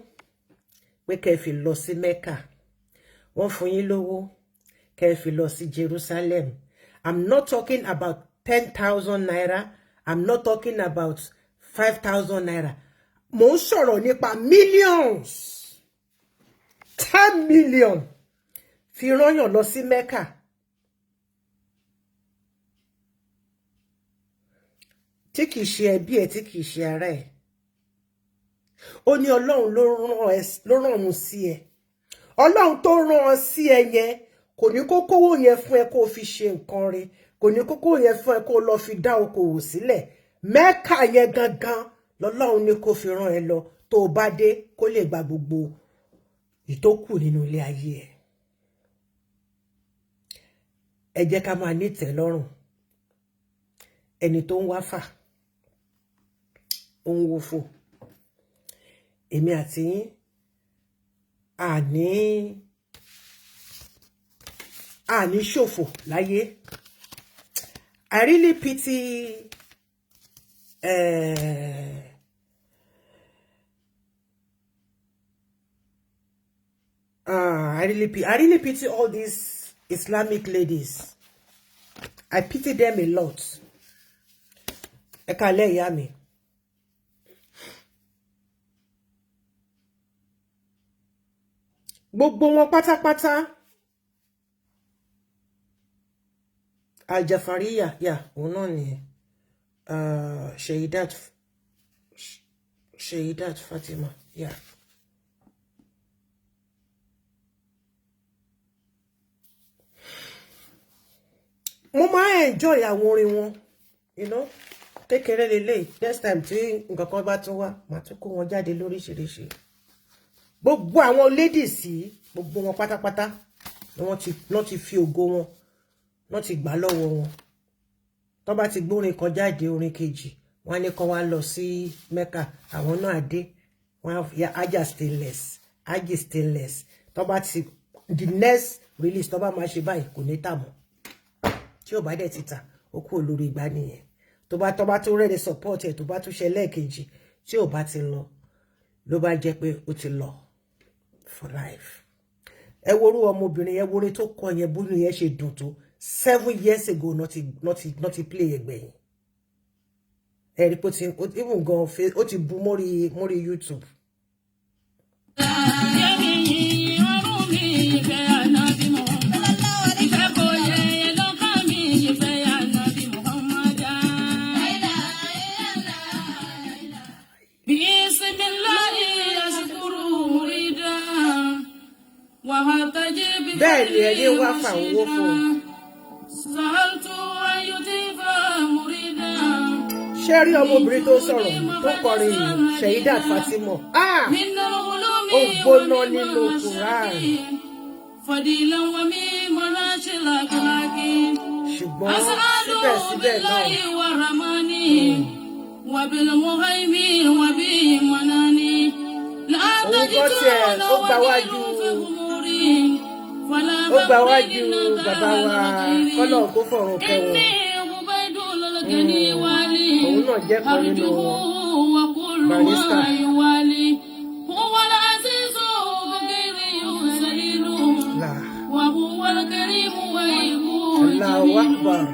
S1: pé kẹ́ fi lọ sí Mecca wọ́n fún yín lówó kẹ́ fi lọ sí Jerusalem. I'm not talking about 10,000 naira. I'm not talking about 5,000 naira. Mo ń sọ̀rọ̀ nípa millions. 10 million fi rányàn lọ sí Mecca. Tí kìí ṣe ẹbí ẹ̀ tí kìí ṣe ará ẹ̀. Ó ní Ọlọ́run ló rán òun sí ẹ. Ọlọ́run tó rán ọ sí ẹ yẹn kò ní kó kówó yẹn fún ẹ kó fi ṣe nǹkan rẹ̀. Kò ní kó kówó yẹn fún ẹ kó lọ fi dá okòwò sílẹ̀. Mecca yẹn gangan lọ́lọ́run ní kó fi rán ẹ lọ tó bá dé kó lè gba gbogbo ìtókù nínú ilé ayé ẹ. Ẹ jẹ́ ká máa nítẹ̀lọ́rùn. Ẹni tó ń wá fà ó ń wo fò. Èmi àti yín àní ṣòfò láyé. I really pity I really pity all these Islamic ladies. I pity them a lot. Ẹ káalẹ́ ìyá mi. Gbogbo wọn pátápátá. Al-Jafariya, òun náà ni Shahidat Fatima, Mo máa enjoy àwọn orin wọn, kékeré lélẹ̀. Next time tí nǹkan kan bá tún wá, màá tún kó wọn jáde lóríṣiríṣi. Gbogbo àwọn ladies yìí, gbogbo wọn pátápátá ni wọ́n ti fi ògo wọn, wọ́n ti gbà lọ́wọ́ wọn. Tó bá ti gbórin kan jáde orin kejì, wọ́n ní kó wá lọ sí Mecca, àwọn náà dé, wọ́n ya Aja stainless. Tó bá ti the next release tó bá máa ṣe báyìí kò ní tà mọ́. Tí ó bá dẹ̀ ti tà, ó kú olórí ìgbà nìyẹn. Tó bá tún ready support ẹ̀, tó bá tún ṣe lẹ́ẹ̀kejì, tí ó bá ti lọ, ló bá jẹ́ pé ó ti lọ for life. Ẹ worú ọmọbìnrin yẹn, worin tó kọ yẹn bú yẹn ṣe dùn tó. 7 years ago not play ẹgbẹ̀yìn. Ẹ rí pé even gan ó ti bú mórí YouTube. Bẹ́ẹ̀ ni ẹni wá fà owó fún un. Ṣé rí ọmọbìnrin tó sọ̀rọ̀ tó kọrin yìí, Shahidat Fatima? Ó gbóná nínú Quran. Ṣùgbọ́n síbẹ̀síbẹ̀ náà. Òun kọ́ tiẹ̀ ó gbà wájú bàbá wa kọ́lọ̀ kó fọ̀rọ̀ kẹwọn. Òun náà jẹ́ kan nínú Barrister. Allahu Akbar.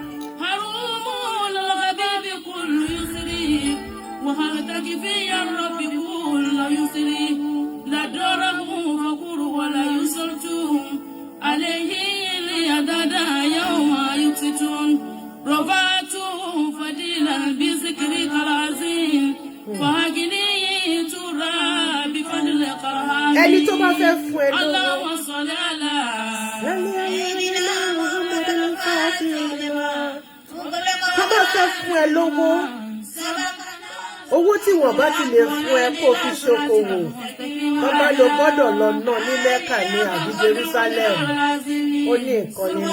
S1: Ẹni tó bá fẹ́ fún ẹ lówó. Tó bá fẹ́ fún ẹ lówó. Owó tí wọ́n bá ti lè fún ẹ kó fi ṣokòwò. wọ́n bá lo gbọ́dọ̀ lọ náà ní Mẹ́kà ní àbí Jerusalem ó ní nǹkan nínú.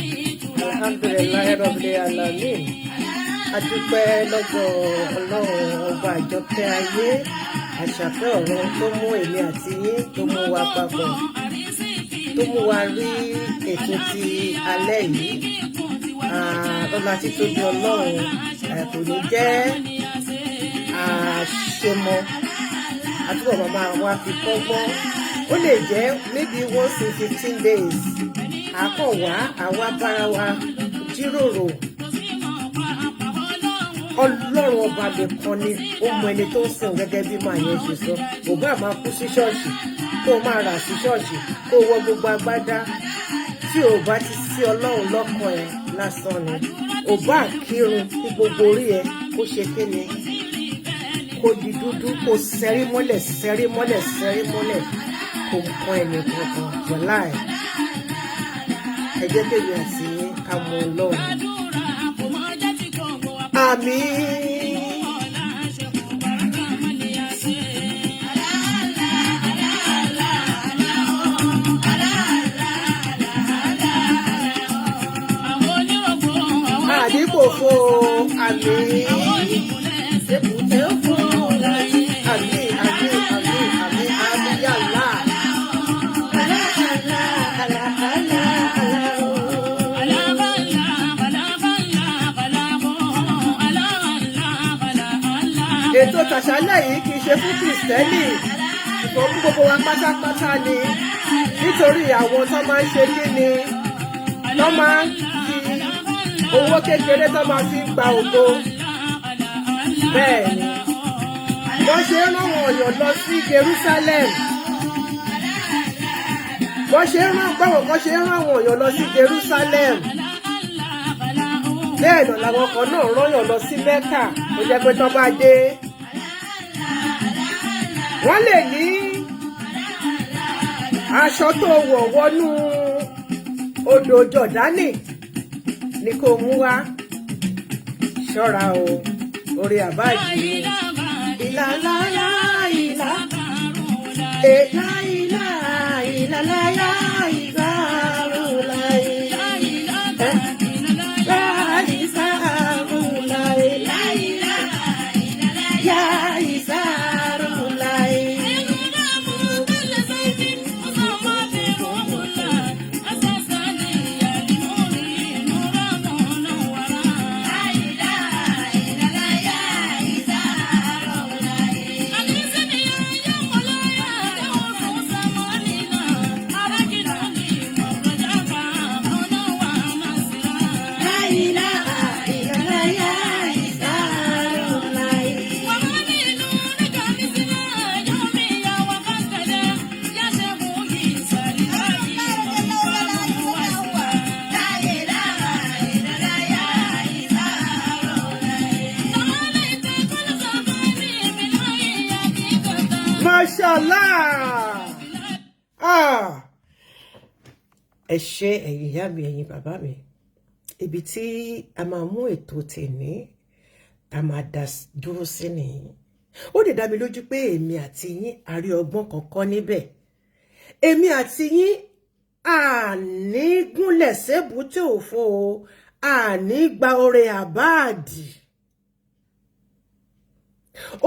S1: Alhamdulillah Rabbil Alamin. Adúpẹ́ lọ́dọ̀ Ọlọ́run ọba àjọkẹ́ ayé, àṣàkẹ́ ọ̀run tó mú èmi àti yín tó mú wa papọ̀, tó mú wa rí ètò ti alẹ́ yìí. Ọlá títóbi Ọlọ́run kò ní jẹ́ àṣemọ, àtúbọ̀ màmá wa fi kọ́gbọ́n. Ó lè jẹ́ maybe once in 15 days. Àkọ̀wá àwa bára wa jíròrò. Ọlọ́run ọba nìkan ni ó mọ ẹni tó ń sìn gẹ́gẹ́ bí màá yẹn ṣe sọ. Kò bá máa kú sí ṣọ́ọ̀ṣì, kó o máa rà sí ṣọ́ọ̀ṣì, kó o wọ gbogbo agbádá. Tí ò bá ti sí Ọlọ́run lọ́kàn ẹ̀ lásán ni. Ò bá kírun ní gbogbo orí ẹ̀ kó ṣe kí ni? Kó di dúdú, kó sẹ́rí mọ́lẹ̀, sẹ́rí mọ́lẹ̀, sẹ́rí mọ́lẹ̀. Kò mọ ẹnì kankan wọ̀lá ẹ̀. Ẹ jẹ́ kéde àti ká mọ Ọlọ́run. Àmín. Àdìpọ̀ fún àmín. Èbúté fún àmín, àmín, àmín, àmín, àmín, yàrá. Ètò tàṣálẹ̀ yìí kì í ṣe fún Kìrìsìtẹ́nì, ṣùgbọ́n fún gbogbo wa pátápátá ni, nítorí àwọn tó máa ń ṣe kí ni, tó máa ń fi owó kékeré tó máa fi gba ògo bẹ́ẹ̀ ni wọ́n ṣe rán àwọn èèyàn lọ sí Jerusalem wọ́n ṣe rán báwọn kan ṣe rán àwọn èèyàn lọ sí Jerusalem bẹ́ẹ̀ náà làwọn kan náà rányàn lọ sí Mẹ́kà tó jẹ́ pé tó bá dé wọ́n lè ní aṣọ tó wọ̀ wọnú odò Jọ̀dánì ni kò mú wá ṣọ́ra o orí àbájì ìlàláyà ìlà èláìlà ìlàláyà ìgbàrúláì Mashallah. Ẹ ṣé ẹ̀yin ìyá mi ẹ̀yin bàbá mi. Ibi tí a máa mú ètò tèmi a máa dá dúró sí nìyí. Ó lè dá mi lójú pé èmi àti yín a rí ọgbọ́n kankan níbẹ̀. Èmi àti yín a ní gúnlẹ̀ sébùté òfo o, a ní gba oore àbáàdì.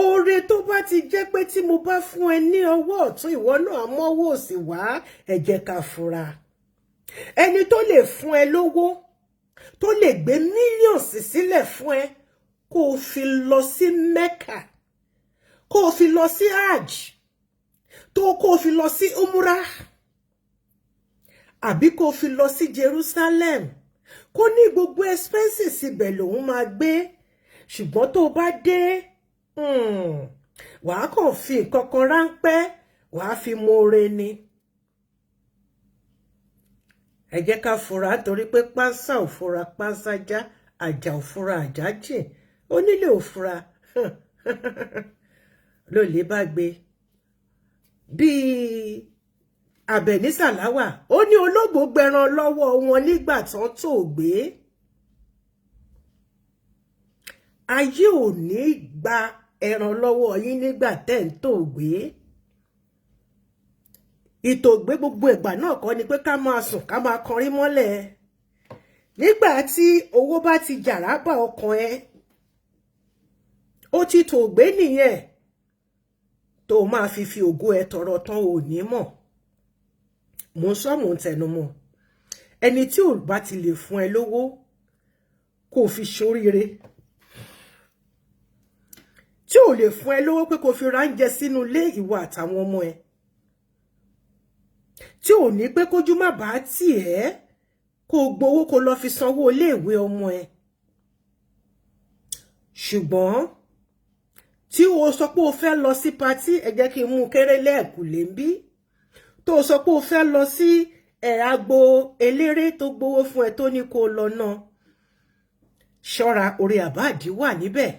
S1: Oore tó bá ti jẹ́ pé tí mo bá fún ẹ ní ọwọ́ ọ̀tún ìwọ náà mọ́wọ́ òsì wá ẹ jẹ́ ká fura. Ẹni tó lè fún ẹ lówó tó lè gbé mílíọ̀nù sílẹ̀ fún ẹ kó o fi lọ sí Mecca kó o fi lọ sí Hajj kó o fi lọ sí Umrah àbí kó o fi lọ sí Jerusalem kó ní gbogbo expenses ibẹ̀ lòun máa gbé ṣùgbọ́n tó bá dé wàá kàn fi nǹkan kan ráńpẹ́ wàá fi mọ̀ọ́re ni. Ẹ jẹ́ ká fura torí pé pánsá ò fura pánsá já àjà ò fura àjà jìn onílé ò fura lólè bá gbé bíi Àbẹ̀ní Sàláwà ó ní ológbò gbẹran lọ́wọ́ wọn nígbà tán tó gbé. Ayé ò ní gba ẹran lọ́wọ́ yín nígbà tẹ́ ń tó gbé. Ìtògbé gbogbo ìgbà náà kọ́ ni pé ká máa sùn ká máa kọrin mọ́lẹ̀. Nígbà tí owó bá ti jàrá bá ọkàn ẹ ó ti tògbé nìyẹn tó máa fi ògo ẹ tọrọ tán ò ní mọ̀. Mo ń sọ mò ń tẹnu mọ́ ẹni tí ò bá ti lè fún ẹ lówó kó fi ṣoríire tí ò lè fún ẹ lówó pé kó fi ránjẹ sínú ilé ìwọ àtàwọn ọmọ ẹ tí ò ní pé kójú má bàá tì ẹ́ kó gbowó kó lọ fi sanwó iléèwé ọmọ ẹ ṣùgbọ́n tí o sọ pé o fẹ́ lọ sí patí ẹ jẹ́ kí n mú kéré lẹ́ẹ̀kùlé ń bí tó sọ pé o fẹ́ lọ sí agbo eléré tó gbowó fún ẹ tó ní kó lọ náà ṣọ́ra orí àbáàdì wà níbẹ̀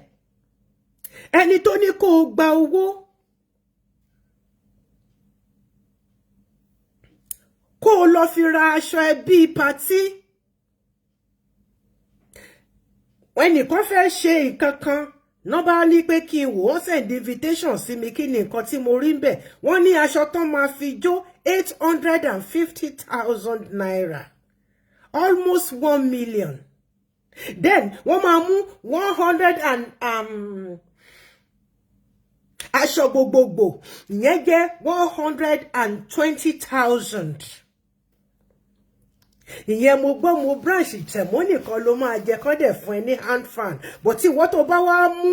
S1: ẹni tó ní kó gba owó kó lọ fi ra aṣọ ẹbí patí ẹnìkan fẹ́ ṣe nǹkan kan nọ́bà ní pé kí n wò ó send invitation sí mi kí ni nǹkan tí mo rí ń bẹ̀ wọ́n ní aṣọ tán máa fi jó 850,000 naira almost 1 million then wọ́n máa mú 100 and aṣọ gbogbogbò ìyẹn jẹ́ 120,000 ìyẹn mo gbọ́ mo branch tẹ̀mọ́ nìkan ló máa jẹ kọ́ dẹ̀ fún ẹ ní hand fan but tí ìwọ tó bá wá mú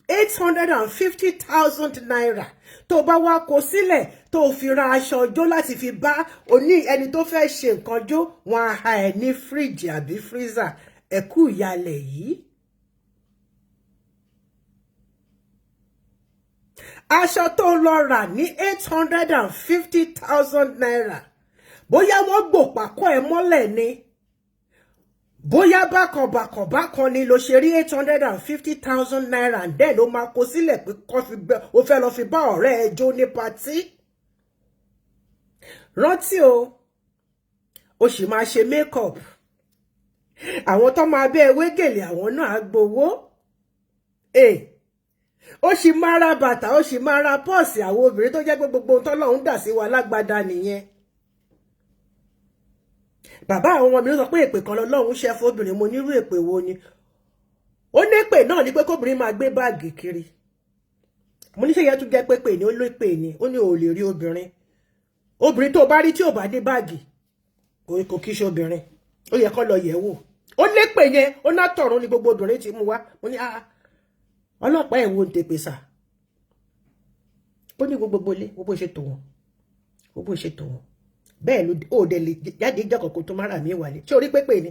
S1: 850,000 naira tó bá wá kó sílẹ̀ tó fi ra aṣọ ọjọ́ láti fi bá oní ẹni tó fẹ́ ṣe nǹkan jó wọn á ha ẹ ní fíríjì àbí freezer ẹ̀kú ìyálẹ̀ yìí. Aṣọ tó lọ rà ní 850,000 naira. Bóyá wọ́n gbòpàkọ́ ẹ mọ́lẹ̀ ni. Bóyá bákan ni ló ṣe rí 850,000 naira and then ó máa kó sílẹ̀ pé ó fẹ́ lọ fi bá ọ̀rẹ́ ẹ jó ní patí. Rántí o sì máa ṣe makeup. Àwọn tó máa bẹ́ ewé gèlè àwọn náà á gbowó. Ó sì máa ra bàtà, ó sì máa ra pọ́ọ̀sì àwọn obìnrin tó jẹ́ pé gbogbo ohun tọ́lọ́run dà sí wa lágbádá nìyẹn. Bàbá àwọn ọmọ mi ló sọ pé èpè kan lọ́lọ́run ṣe fóbìnrin, mo nírú èpè wo ni. Ó ní èpè náà ni pé kóbìnrin máa gbé báàgì kiri. Mo ní ṣé yẹn tún jẹ́ pépè ni, ó lépè ni, ó ní ò lè rí obìnrin. Obìnrin tó bá rí tí ò bá dé báàgì kò kí ṣe obìnrin. Ó yẹ kó lọ yẹ̀ wò. Ó lépè yẹn, ó ná tọ̀run ni gbogbo obìnrin ti mú wá. Mo ní ọlọ́pàá ẹ̀ wo ń tèpè sà. Ó ní gbogbo ilé, gbogbo ṣe tò wọ́n. Bẹ́ẹ̀ ló ó dẹ̀ lè jáde ìjọ kọ̀ọ̀kan tó mára mi wálé. Ṣé orí pépè ni?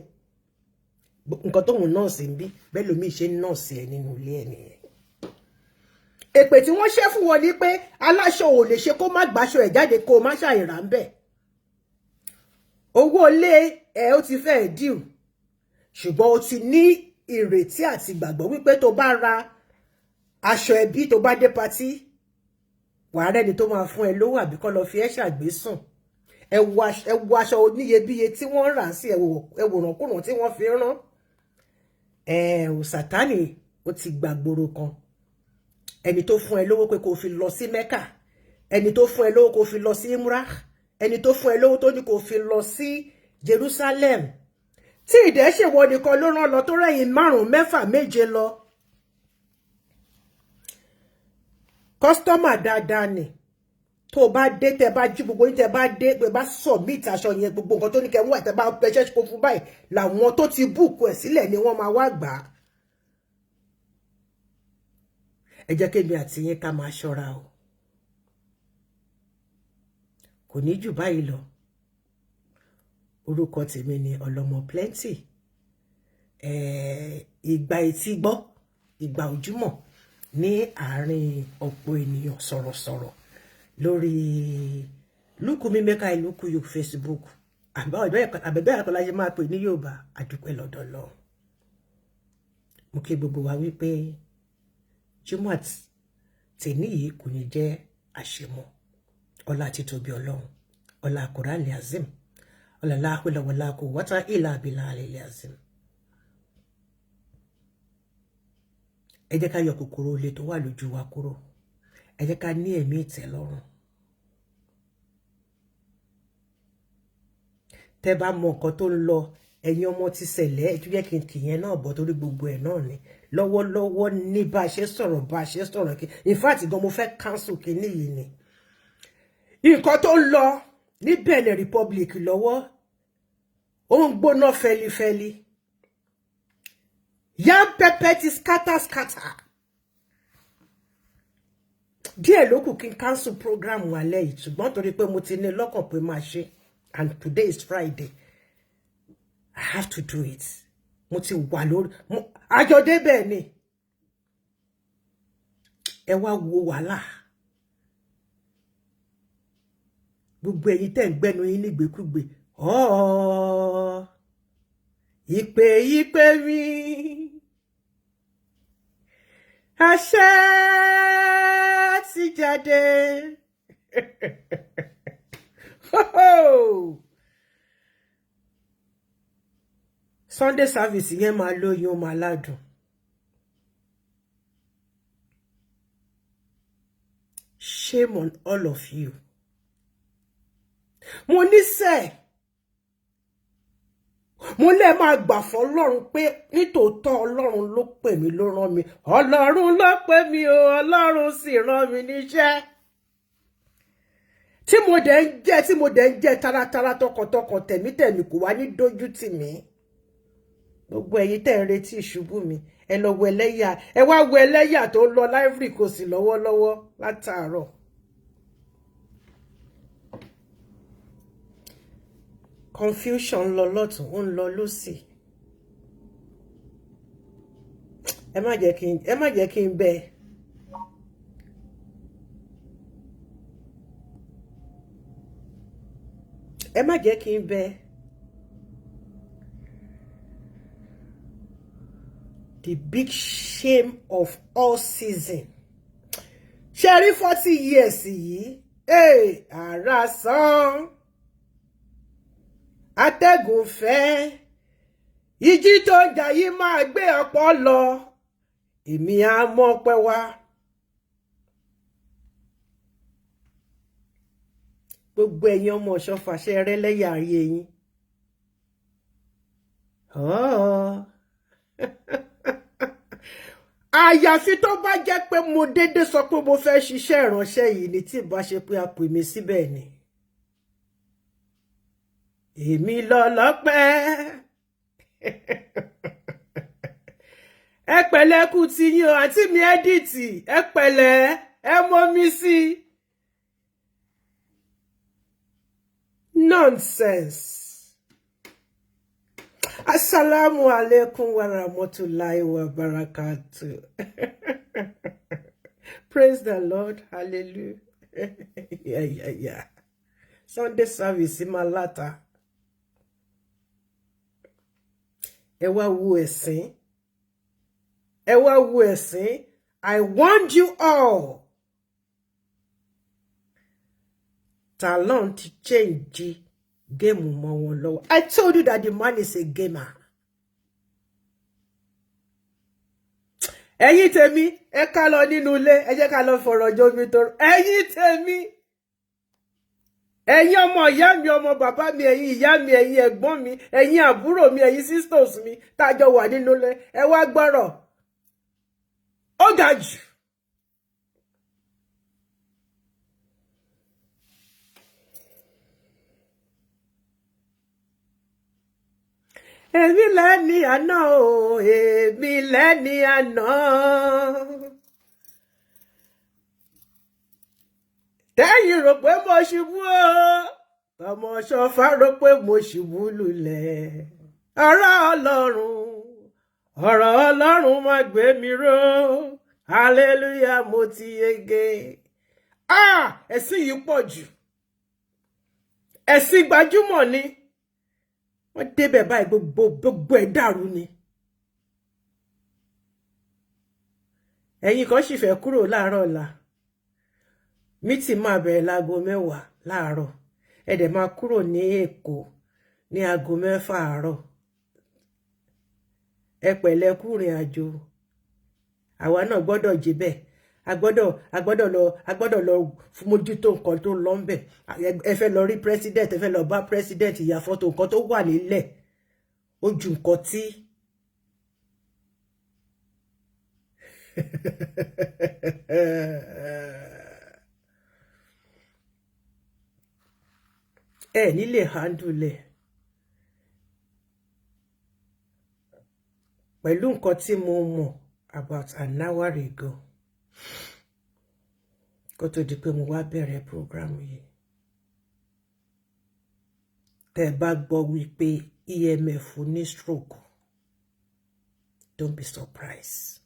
S1: Nǹkan tóun nọ́ọ̀sì ń bí, bẹ́ẹ̀ lómi ṣe nọ́ọ̀sì ẹ̀ nínú ilé ẹ̀ nìyẹn. Èpè tí wọ́n ṣẹ́ fún wọn ni pé aláṣọ ò lè ṣe kó má gbàṣọ ẹ̀ jáde kó má ṣàìrà ń bẹ̀. Owó ilé ẹ̀ ó ti fẹ́ díù. Ṣùgbọ́n o ti ní ìrètí àti ìgbàgbọ́ wípé tó bá ra aṣọ ẹbí tó bá dé patí, wàá rẹ́ni tó máa fún ẹ lówó àbí kó lọ fi ẹ́ ṣàgbésùn. Ẹ wo aṣọ oníyebíye tí wọ́n rà sí ẹwòrànkùnràn tí wọ́n fi rán. Sátánì ó ti gbàgbóró kan. Ẹni tó fún ẹ lówó pé kó fi lọ sí Mẹ́kà, ẹni tó fún ẹ lówó kó fi lọ sí Imra, ẹni tó fún ẹ lówó tó ní kó fi lọ sí Jerusalem. Tí ìdẹ́ ṣèwọ nìkan ló rán lọ tó rẹ̀yìn 5, 6, 7 lọ. Kọ́sítọ́mà dáadáa ni. Tó bá dé tẹ́ bá jí gbogbo yín tẹ́ bá dé pé bá submit aṣọ yẹn gbogbo nǹkan tó ní kẹ́ wọ́n tẹ́ bá pẹ́ṣẹ́ kó fún báyìí làwọn tó ti búùkù ẹ̀ sílẹ̀ ni wọ́n máa wá gbà á. Ẹ jẹ́ kémi àti yín ká máa ṣọ́ra o. Kò ní jù báyìí lọ. Orúkọ tèmi ni Ọlọ́mọ Plenty. Ìgbà etí gbọ́, ìgbà ojúmọ́ ní àárín ọ̀pọ̀ ènìyàn sọ̀rọ̀sọ̀rọ̀ lórí Lukumi Meka Ilukuyu Facebook. Àbẹ̀bẹ̀ àkọláyé máa pè ní Yorùbá, àdúpẹ́ lọ́dọ̀ lọ. Mo kí gbogbo wa wípé Jímọ̀ tèní yìí kò ní jẹ́ àṣemọ́. Ọlá títóbi Ọlọ́run, ọlá Kùránì Azim, ọlá la hawla wala quwwata illa billahil azim. Ẹ jẹ́ ká yọ kòkòrò olè tó wà lójú wa kúrò. Ẹ jẹ́ ká ní ẹ̀mí ìtẹ́lọ́rùn. Tẹ́ bá mọ nǹkan tó ń lọ, ẹ̀yin ọmọ ti ṣẹlẹ̀ ẹ tún jẹ́ kí n kìyẹn náà bọ̀ torí gbogbo ẹ̀ náà ni. Lọ́wọ́lọ́wọ́ ní bá ṣe sọ̀rọ̀ kí. In fact gan mo fẹ́ cancel kíní yìí ni. Nǹkan tó ń lọ ní Benin Republic lọ́wọ́ ó ń gbóná fẹlifẹli. Yam pepper ti scatter. Díẹ̀ ló kù kí n cancel program wa lẹ́yìn ṣùgbọ́n torí pé mo ti ní lọ́kàn pé máa ṣe and today is Friday. I have to do it. Mo ti wà lórí àjọdé bẹ́ẹ̀ ni. Ẹ wá wo wàhálà. Gbogbo ẹ̀yin tẹ́ ń gbẹ́nu yín nígbèkúgbè. Ìpè mi. Àṣẹ ti jáde. Sunday service yẹn máa lóyún máa ládùn. Shame on all of you. Mo ní sẹ́, mo lè máa gbà fún Ọlọ́run pé nítòótọ́ Ọlọ́run ló pè mí ló rán mi. Ọlọ́run ló pè mí o, Ọlọ́run sì rán mi níṣẹ́. Tí mo dẹ̀ ń jẹ́ taratara tọkàntọkàn tẹ̀mítẹ̀mí kò wá ní dójú tì mí. Gbogbo ẹ̀yin tẹ́ ń retí ìṣubú mi, ẹ lọ wo ẹlẹ́yà, ẹ wá wo ẹlẹ́yà tó ń lọ Ivory Coast lọ́wọ́lọ́wọ́ látàárọ̀. Confusion ń lọ lọ́tún, ó ń lọ lósì. ẹ má jẹ́ kí n bẹ̀. Ẹ má jẹ́ kí n bẹ̀. The big shame of all season. Ṣé 40 years yìí. Ara sán. Atẹ́gùn fẹ́. Ìjì tó jà yìí máa gbé ọ̀pọ̀ lọ. Èmi á mọ̀ pé wá. Gbogbo ẹ̀yin ọmọ Ọ̀ṣọ́fà ṣe rẹ́ lẹ́yà ayé yín. Àyàfi tó bá jẹ́ pé mo dédé sọ pé mo fẹ́ ṣiṣẹ́ ìránṣẹ́ yìí ni tí bá ṣe pé a pè mí síbẹ̀ ni. Èmi lọ́lọ́pẹ́. Ẹ pẹ̀lẹ́ kú ti yín o àǹtí mi ẹ́díìtì ẹ pẹ̀lẹ́ ẹ mọ́ mi sí. Nonsense. Assalamu alaikum wa rahmatullahi wa barakatuh. Praise the Lord. Hallelujah. Yeah. Sunday service in Malata. Ẹ wá wo ẹ̀sìn. Ẹ wá wo ẹ̀sìn. I warned you all. Talent change game mọ́ wọn lọ́wọ́. I told you that the man is a gamer. Ẹ̀yin tèmi, ẹ ká lọ nínú ilé, ẹ jẹ́ ká lọ fọ̀rọ̀ jomi toro. Ẹ̀yin tèmi. Ẹ̀yin ọmọ ìyá mi, ọmọ bàbá mi, ẹ̀yin ìyá mi, ẹ̀yin ẹ̀gbọ́n mi, ẹ̀yin àbúrò mi, ẹ̀yin sisters mi, tá jọ wà nínú ilé. Ẹ wá gbọ́rọ̀. Ó ga jù. Èmi lẹ́ni àná o, èmi lẹ́ni àná. Tẹ́yìn rò pé mo ṣubú o, ọmọ Ọ̀ṣọ́fà rò pé mo ṣubú lulẹ̀. Ọ̀rọ̀ Ọlọ́run má gbé mi ró. Hallelujah, mo ti yege. Ẹ̀sìn yìí pọ̀ jù. Ẹ̀sìn gbajúmọ̀ ni. Wọ́n débẹ̀ báyìí gbogbo ẹ̀ dàrú ni. Ẹ̀yin kan sì fẹ́ kúrò láàárọ̀ ọ̀la. Mítì máa bẹ̀rẹ̀ láago 10 láàárọ̀. Ẹ dẹ̀ máa kúrò ní Èkó ní aago 6 àárọ̀. Ẹ pẹ̀lẹ́ kú rìn àjò. Àwa náà gbọ́dọ̀ jí bẹ́ẹ̀. A gbọ́dọ̀ lọ mójútó nǹkan tó lọ ń bẹ̀. Ẹ fẹ́ lọ rí president, ẹ fẹ́ lọ bá president ìyá fọ́tò nǹkan tó wà nílẹ̀. Ó ju nǹkan tí ẹ nílé handle pẹ̀lú nǹkan tí mo mọ̀ about an hour ago. Kó tó di pé mo wá bẹ̀rẹ̀ program yìí. Tẹ́ bá gbọ́ wípé EMF ní stroke, don't be surprised.